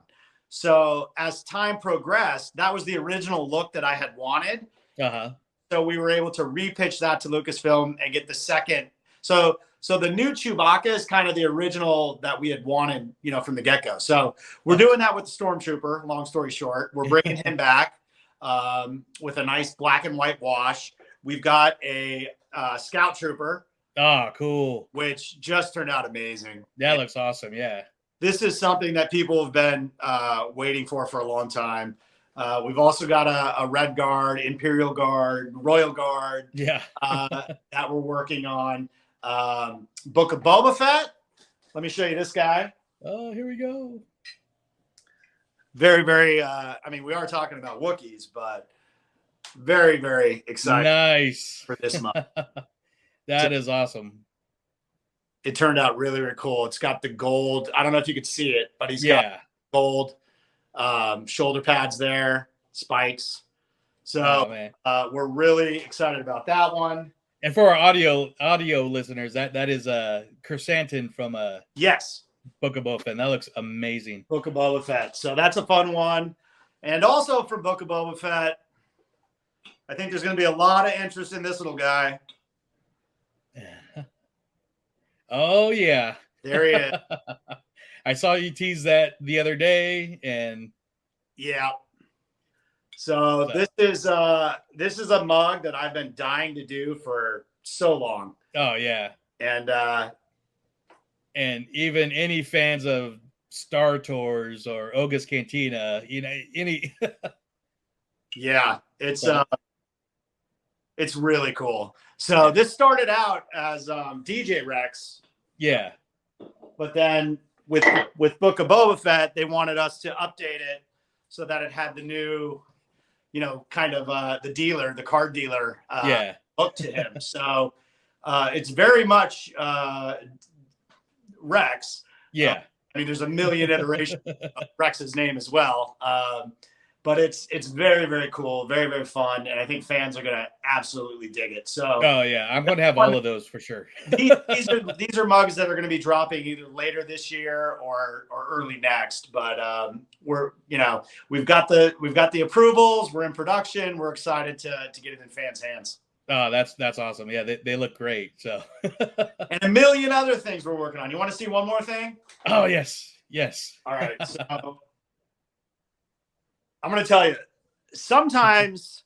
So as time progressed, that was the original look that I had wanted. So we were able to repitch that to Lucasfilm and get the second. So the new Chewbacca is kind of the original that we had wanted, you know, from the get-go. So we're doing that with the Stormtrooper, long story short. We're bringing him back with a nice black and white wash. We've got a Scout Trooper. Oh, cool. Which just turned out amazing. That looks awesome, yeah. This is something that people have been waiting for a long time. We've also got a Red Guard, Imperial Guard, Royal Guard. Yeah. That we're working on. Book of Boba Fett. Let me show you this guy. Oh, here we go. Very, very, I mean, we are talking about Wookiees, but very, very excited. Nice. For this month. That is awesome. It turned out really, really cool. It's got the gold. I don't know if you could see it, but he's got gold shoulder pads there, spikes. So we're really excited about that one. And for our audio listeners, that is Chrysanthemum from yes, Book of Boba Fett. That looks amazing. Book of Boba Fett. So that's a fun one. And also from Book of Boba Fett, I think there's going to be a lot of interest in this little guy. Oh yeah, there he is. I saw you tease that the other day, and yeah. So this is a mug that I've been dying to do for so long. Oh yeah, and even any fans of Star Tours or Oga's Cantina, any. Yeah, it's really cool. So this started out as DJ Rex. Yeah. But then with Book of Boba Fett, they wanted us to update it so that it had the new, kind of the card dealer look to him. So it's very much Rex. Yeah. I mean, there's a million iterations of Rex's name as well. But it's very, very cool, very, very fun, and I think fans are gonna absolutely dig it. So, oh yeah, I'm gonna have all of those for sure. these are mugs that are gonna be dropping either later this year or early next. But we've got the approvals, we're in production, we're excited to get it in fans' hands. Oh, that's awesome. Yeah, they look great. So, and a million other things we're working on. You want to see one more thing? Oh yes. All right, so. I'm going to tell you, sometimes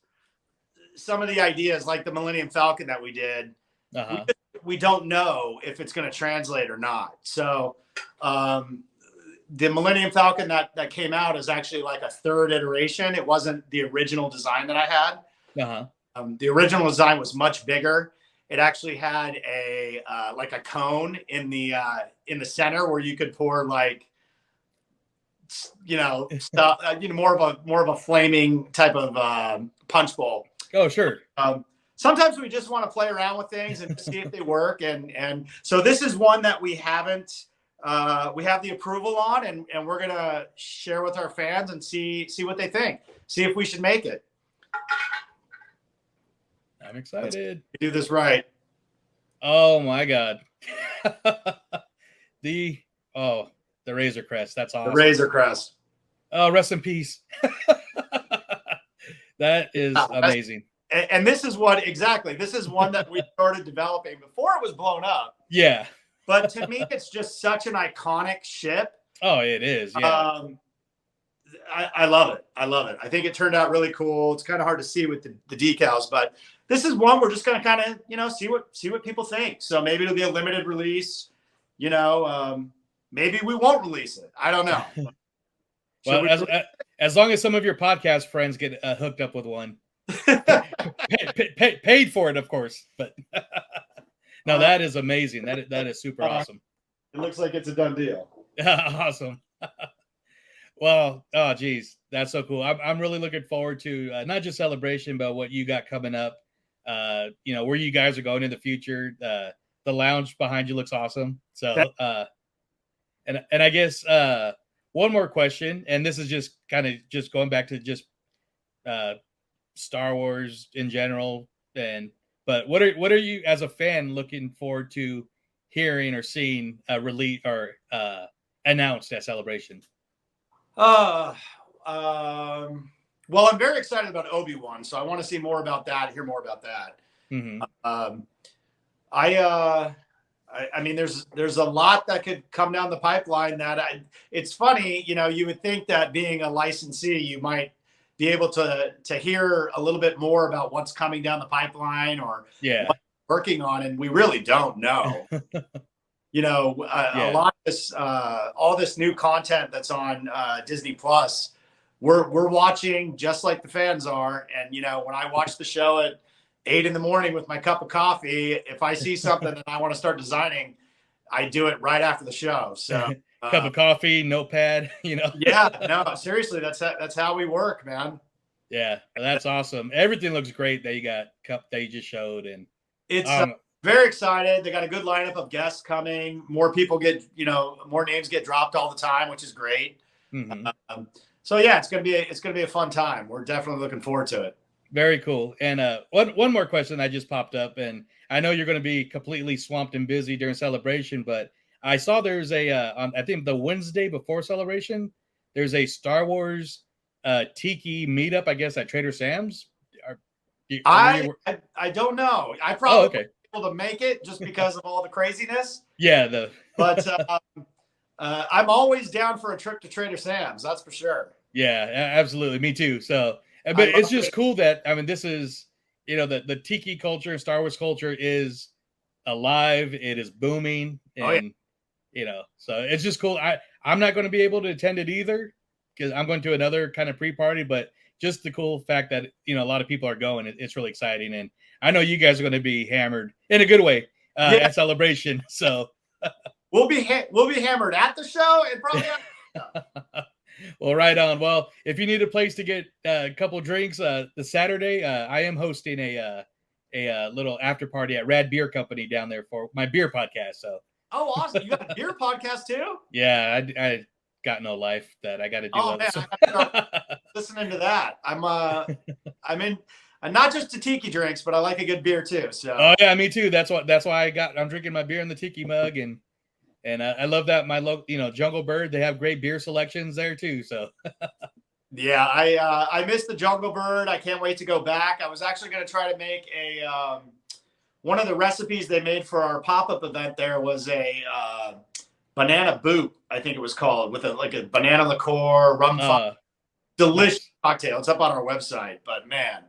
some of the ideas, like the Millennium Falcon that we did, we don't know if it's going to translate or not. So the Millennium Falcon that came out is actually like a third iteration. It wasn't the original design that I had. The original design was much bigger. It actually had a cone in the center where you could pour stuff, more of a flaming type of punch bowl. Oh, sure. Sometimes we just want to play around with things and see if they work. And so this is one that we haven't, we have the approval on, and we're going to share with our fans and see what they think. See if we should make it. I'm excited. Let's do this right. Oh my God. The Razor Crest. That's awesome. The Razor Crest. Oh, rest in peace. That is amazing. And this is one that we started developing before it was blown up. Yeah. But to me, it's just such an iconic ship. Oh, it is. Yeah. I love it. I think it turned out really cool. It's kind of hard to see with the decals, but this is one we're just going to kind of, see what people think. So maybe it'll be a limited release, maybe we won't release it. I don't know. Well, as long as some of your podcast friends get hooked up with one, paid for it, of course. But no, that is amazing. That is super awesome. It looks like it's a done deal. Awesome. Well, oh geez, that's so cool. I'm really looking forward to not just Celebration, but what you got coming up. Where you guys are going in the future. The lounge behind you looks awesome. So. And I guess one more question, and this is just kind of just going back to just Star Wars in general. But what are you as a fan looking forward to hearing or seeing release or announced at Celebration? Well, I'm very excited about Obi-Wan, so I want to see more about that, hear more about that. Mm-hmm. I mean, there's a lot that could come down the pipeline it's funny, you would think that being a licensee, you might be able to hear a little bit more about what's coming down the pipeline or what we're working on. And we really don't know, a lot of this, all this new content that's on Disney Plus, we're watching just like the fans are. And, when I watch the show at 8 a.m. with my cup of coffee, if I see something that I want to start designing, I do it right after the show. So cup of coffee, notepad, Yeah, no, seriously, that's how we work, man. Yeah, that's awesome. Everything looks great that you got that you just showed, and it's very excited. They got a good lineup of guests coming. More people get, more names get dropped all the time, which is great. Mm-hmm. So yeah, it's gonna be a fun time. We're definitely looking forward to it. Very cool. And one more question that just popped up, and I know you're going to be completely swamped and busy during Celebration, but I saw there's I think the Wednesday before Celebration, there's a Star Wars Tiki meetup, I guess, at Trader Sam's. I don't know. I probably okay. able to make it just because of all the craziness. Yeah. But I'm always down for a trip to Trader Sam's. That's for sure. Yeah, absolutely. Me too. So, but it's just cool that, I mean, this is, the Tiki culture and Star Wars culture is alive. It is booming. And, so it's just cool. I'm not going to be able to attend it either because I'm going to another kind of pre-party, but just the cool fact that, a lot of people are going, it's really exciting. And I know you guys are going to be hammered in a good way at Celebration. So we'll be hammered at the show and probably at the show. Well, right on. Well, if you need a place to get a couple drinks, the Saturday, I am hosting a little after party at Rad Beer Company down there for my beer podcast. So, oh, awesome! You got a beer podcast too? Yeah, I got no life that I got to do. Oh man, I gotta start listening to that. I'm in, not just to Tiki drinks, but I like a good beer too. So, oh yeah, me too. That's why I'm drinking my beer in the Tiki mug and. And I love that my local, Jungle Bird, they have great beer selections there too. So yeah, I missed the Jungle Bird. I can't wait to go back. I was actually going to try to make one of the recipes they made for our pop-up event. There was a banana boot, I think it was called, with a banana liqueur, rum, delicious cocktail. It's up on our website, but man,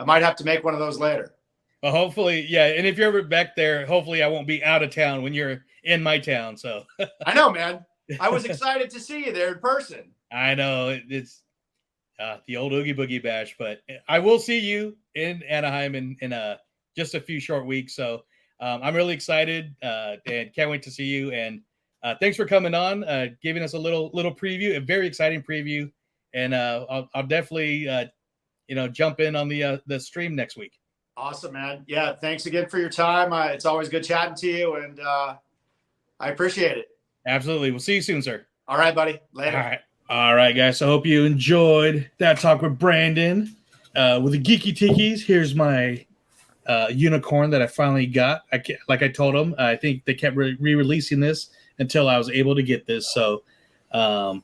I might have to make one of those later. Well, hopefully, yeah. And if you're ever back there, hopefully I won't be out of town when you're in my town. So I know, man. I was excited to see you there in person. I know it's the old Oogie Boogie Bash, but I will see you in Anaheim in just a few short weeks. So I'm really excited and can't wait to see you. And thanks for coming on, giving us a little preview, a very exciting preview. And I'll definitely jump in on the stream next week. Awesome, man. Yeah, thanks again for your time. It's always good chatting to you, and I appreciate it. Absolutely. We'll see you soon, sir. All right, buddy. Later. All right, guys. So I hope you enjoyed that talk with Brandon with the Geeki Tikis. Here's my unicorn that I finally got. Like I told him, I think they kept re-releasing this until I was able to get this. So I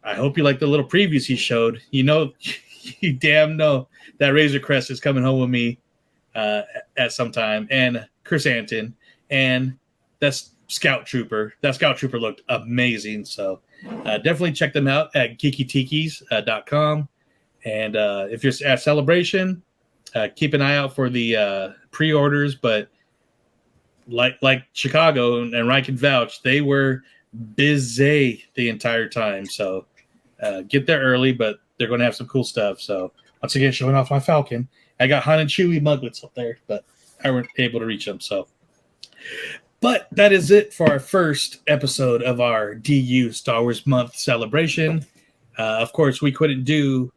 hope you like the little previews he showed. You damn know that Razor Crest is coming home with me at some time. And Chris Anton. And that's Scout Trooper. That Scout Trooper looked amazing. So definitely check them out at geekytikis.com. And if you're at Celebration, keep an eye out for the pre-orders. But like Chicago, and Ryan can vouch, they were busy the entire time. So get there early, but they're going to have some cool stuff. So once again, showing off my Falcon. I got Han and Chewie muglets up there, but I weren't able to reach them. So, but that is it for our first episode of our DU Star Wars Month celebration. Of course, we couldn't do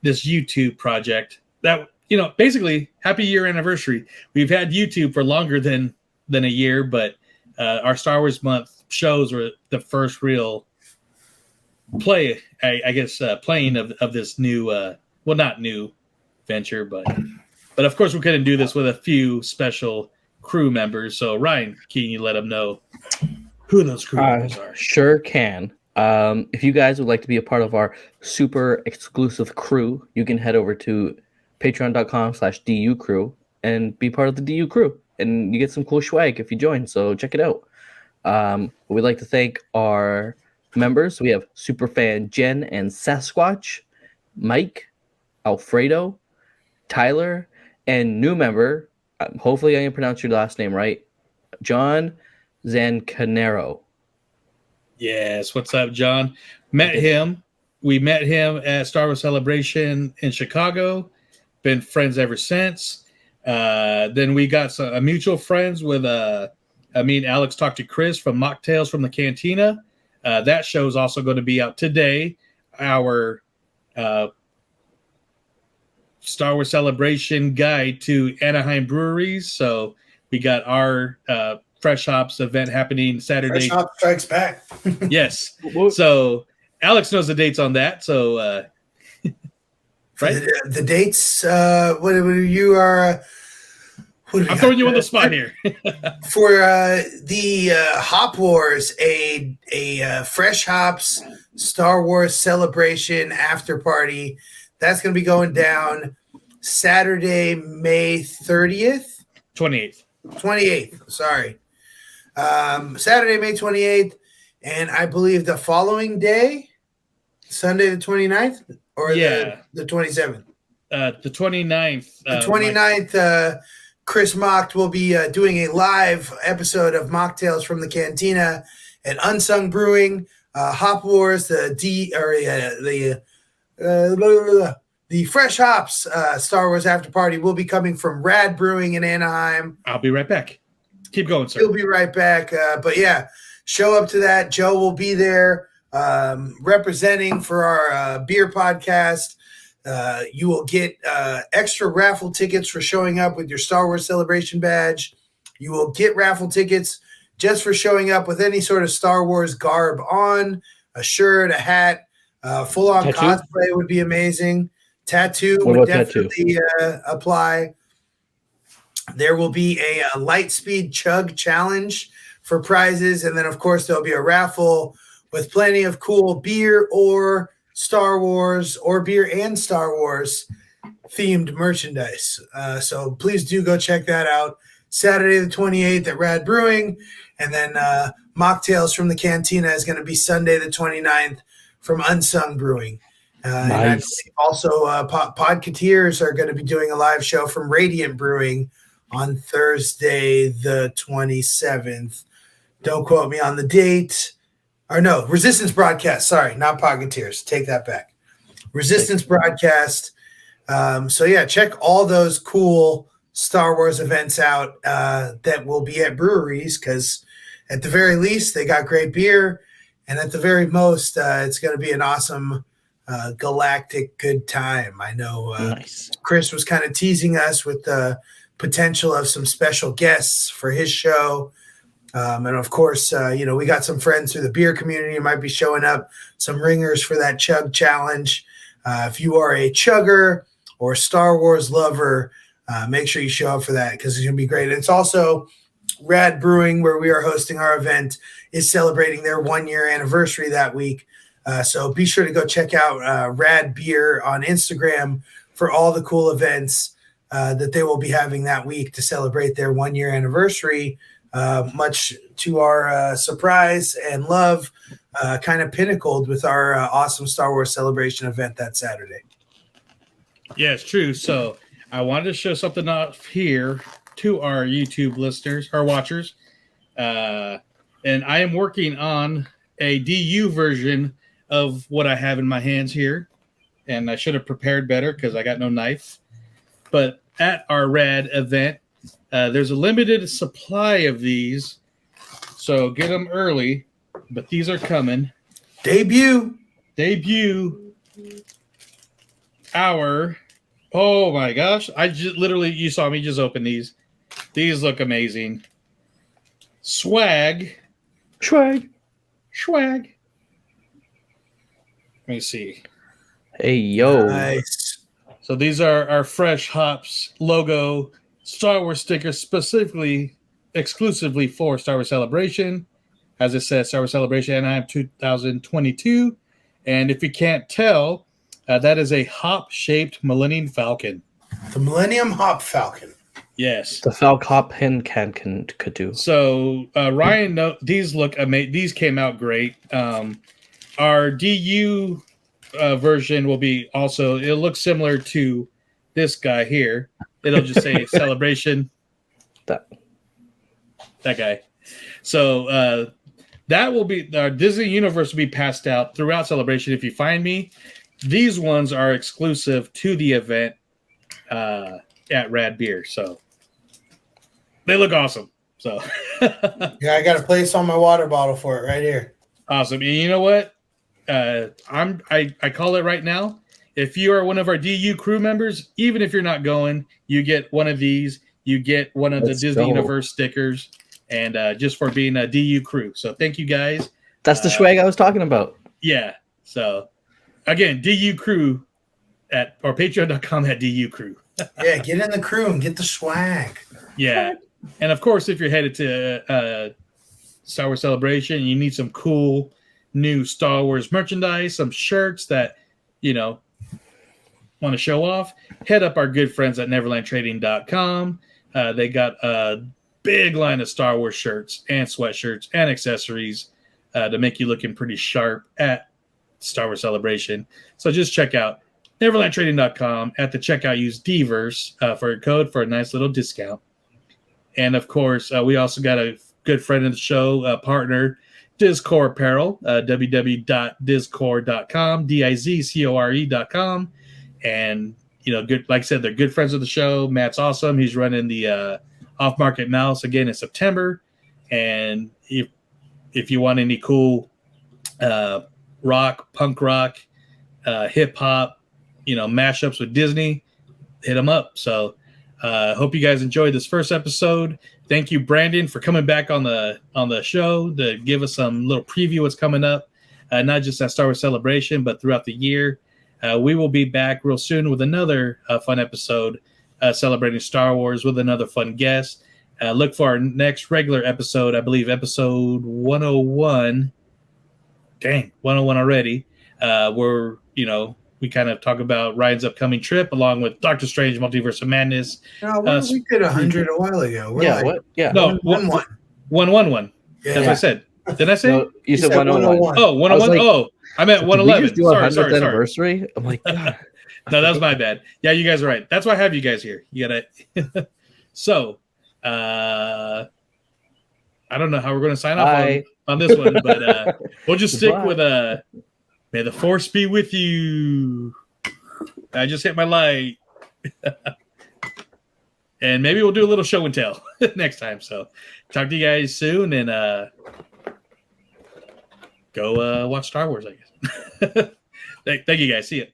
this YouTube project. That, basically, happy year anniversary. We've had YouTube for longer than a year, but our Star Wars Month shows were the first real play, I guess, playing of this new, well, not new venture, but of course we couldn't do this with a few special crew members. So Ryan, can you let them know who those crew members are? Sure can. If you guys would like to be a part of our super exclusive crew, you can head over to patreon.com/DU crew and be part of the DU crew, and you get some cool swag if you join. So check it out. We'd like to thank our members. We have Superfan Jen and Sasquatch, Mike, Alfredo, Tyler, and new member, hopefully I can pronounce your last name right, John Zancanero. Yes, what's up, John? We met him at Star Wars Celebration in Chicago. Been friends ever since. Then we got some mutual friends with Alex talked to Chris from Mocktails from the Cantina. That show is also going to be out today. Our Star Wars Celebration guide to Anaheim breweries. So we got our Fresh Hops event happening Saturday. Fresh Hop strikes back. Yes. So Alex knows the dates on that. So right? The dates. What you are? I'm throwing you on the spot here. For the Hop Wars, a Fresh Hops Star Wars Celebration after party. That's going to be going down Saturday, May 30th. 28th. Sorry. Saturday, May 28th. And I believe the following day, Sunday the 29th, or the 27th. The 29th. The 29th, Chris Mocked will be doing a live episode of Mocktails from the Cantina at Unsung Brewing, Hop Wars, the Fresh Hops Star Wars After Party will be coming from Rad Brewing in Anaheim. I'll be right back. Keep going, sir. He'll be right back. But yeah, show up to that. Joe will be there representing for our beer podcast. You will get extra raffle tickets for showing up with your Star Wars Celebration badge. You will get raffle tickets just for showing up with any sort of Star Wars garb on, a shirt, a hat, full-on cosplay would be amazing. Tattoo would definitely apply. There will be a light speed chug challenge for prizes. And then, of course, there'll be a raffle with plenty of cool beer or Star Wars or beer and Star Wars themed merchandise. So please do go check that out. Saturday the 28th at Rad Brewing. And then Mocktails from the Cantina is going to be Sunday the 29th from Unsung Brewing. Nice. And I believe also Podcateers are going to be doing a live show from Radiant Brewing on Thursday the 27th. Don't quote me on the date. Or no, Resistance Broadcast. Sorry, not Podcateers. Take that back. Resistance Broadcast. So yeah, check all those cool Star Wars events out that will be at breweries, because at the very least, they got great beer. And at the very most, it's going to be an awesome galactic good time. I know Nice. Chris was kind of teasing us with the potential of some special guests for his show. And of course, we got some friends through the beer community who might be showing up, some ringers for that chug challenge. If you are a chugger or Star Wars lover, make sure you show up for that, because it's going to be great. And it's also Rad Brewing, where we are hosting our event, is celebrating their 1-year anniversary that week. So be sure to go check out Rad Beer on Instagram for all the cool events that they will be having that week to celebrate their 1-year anniversary. Much to our surprise and love, kind of pinnacled with our awesome Star Wars Celebration event that Saturday. Yeah, it's true. So I wanted to show something off here to our YouTube listeners, our watchers. And I am working on a DU version of what I have in my hands here. And I should have prepared better because I got no knife. But at our Rad event, there's a limited supply of these. So get them early. But these are coming. Debut. Oh my gosh. You saw me just open these. These look amazing. Swag. Let me see. Hey, yo. Nice. So these are our Fresh Hops logo Star Wars stickers, exclusively for Star Wars Celebration. As it says, Star Wars Celebration Anaheim 2022. And if you can't tell, that is a hop-shaped Millennium Falcon. The Millennium Hop Falcon. Yes. The Falcon could do. So Ryan, these look amazing. These came out great. Our DU version will be also. It'll look similar to this guy here. It'll just say Celebration. That guy. So that will be our Disney Universe will be passed out throughout Celebration. If you find me, these ones are exclusive to the event at Rad Beer. So they look awesome. So yeah, I got a place on my water bottle for it right here. Awesome. And you know what? I call it right now. If you are one of our DU crew members, even if you're not going, you get one of these. You get one of the Disney Universe stickers, and just for being a DU crew. So thank you guys. That's the swag I was talking about. Yeah. So again, DU crew or patreon.com at DU crew. Yeah, get in the crew and get the swag. Yeah. And of course, if you're headed to Star Wars Celebration, you need some cool new Star Wars merchandise, some shirts that, want to show off, head up our good friends at neverlandtrading.com. They got a big line of Star Wars shirts and sweatshirts and accessories to make you looking pretty sharp at Star Wars Celebration. So just check out neverlandtrading.com. At the checkout, use DVerse for a code for a nice little discount. And of course, we also got a good friend of the show, partner, Dizcore Apparel, www.dizcore.com, DIZCORE.com. And, good, like I said, they're good friends of the show. Matt's awesome. He's running the off-market mouse again in September. And if you want any cool rock, punk rock, hip-hop, mashups with Disney, hit them up. So hope you guys enjoyed this first episode. Thank you, Brandon, for coming back on the show to give us some little preview what's coming up, not just at Star Wars Celebration, but throughout the year. We will be back real soon with another fun episode celebrating Star Wars with another fun guest. Look for our next regular episode, I believe episode 101. Dang, 101 already. Where, we kind of talk about Ryan's upcoming trip along with Doctor Strange Multiverse of Madness. No, we did 100 a while ago. What? Yeah. No, 111. Yeah. That's what I said. Did I say? No, you said 101. Oh, 101. Like, I meant 111. Sorry. Anniversary? I'm like, God. No, that was my bad. Yeah, you guys are right. That's why I have you guys here. You gotta. So, I don't know how we're going to sign off on this one, but we'll just stick with may the force be with you. I just hit my light. And maybe we'll do a little show and tell next time. So talk to you guys soon, and go watch Star Wars, I guess. Thank you guys. See ya.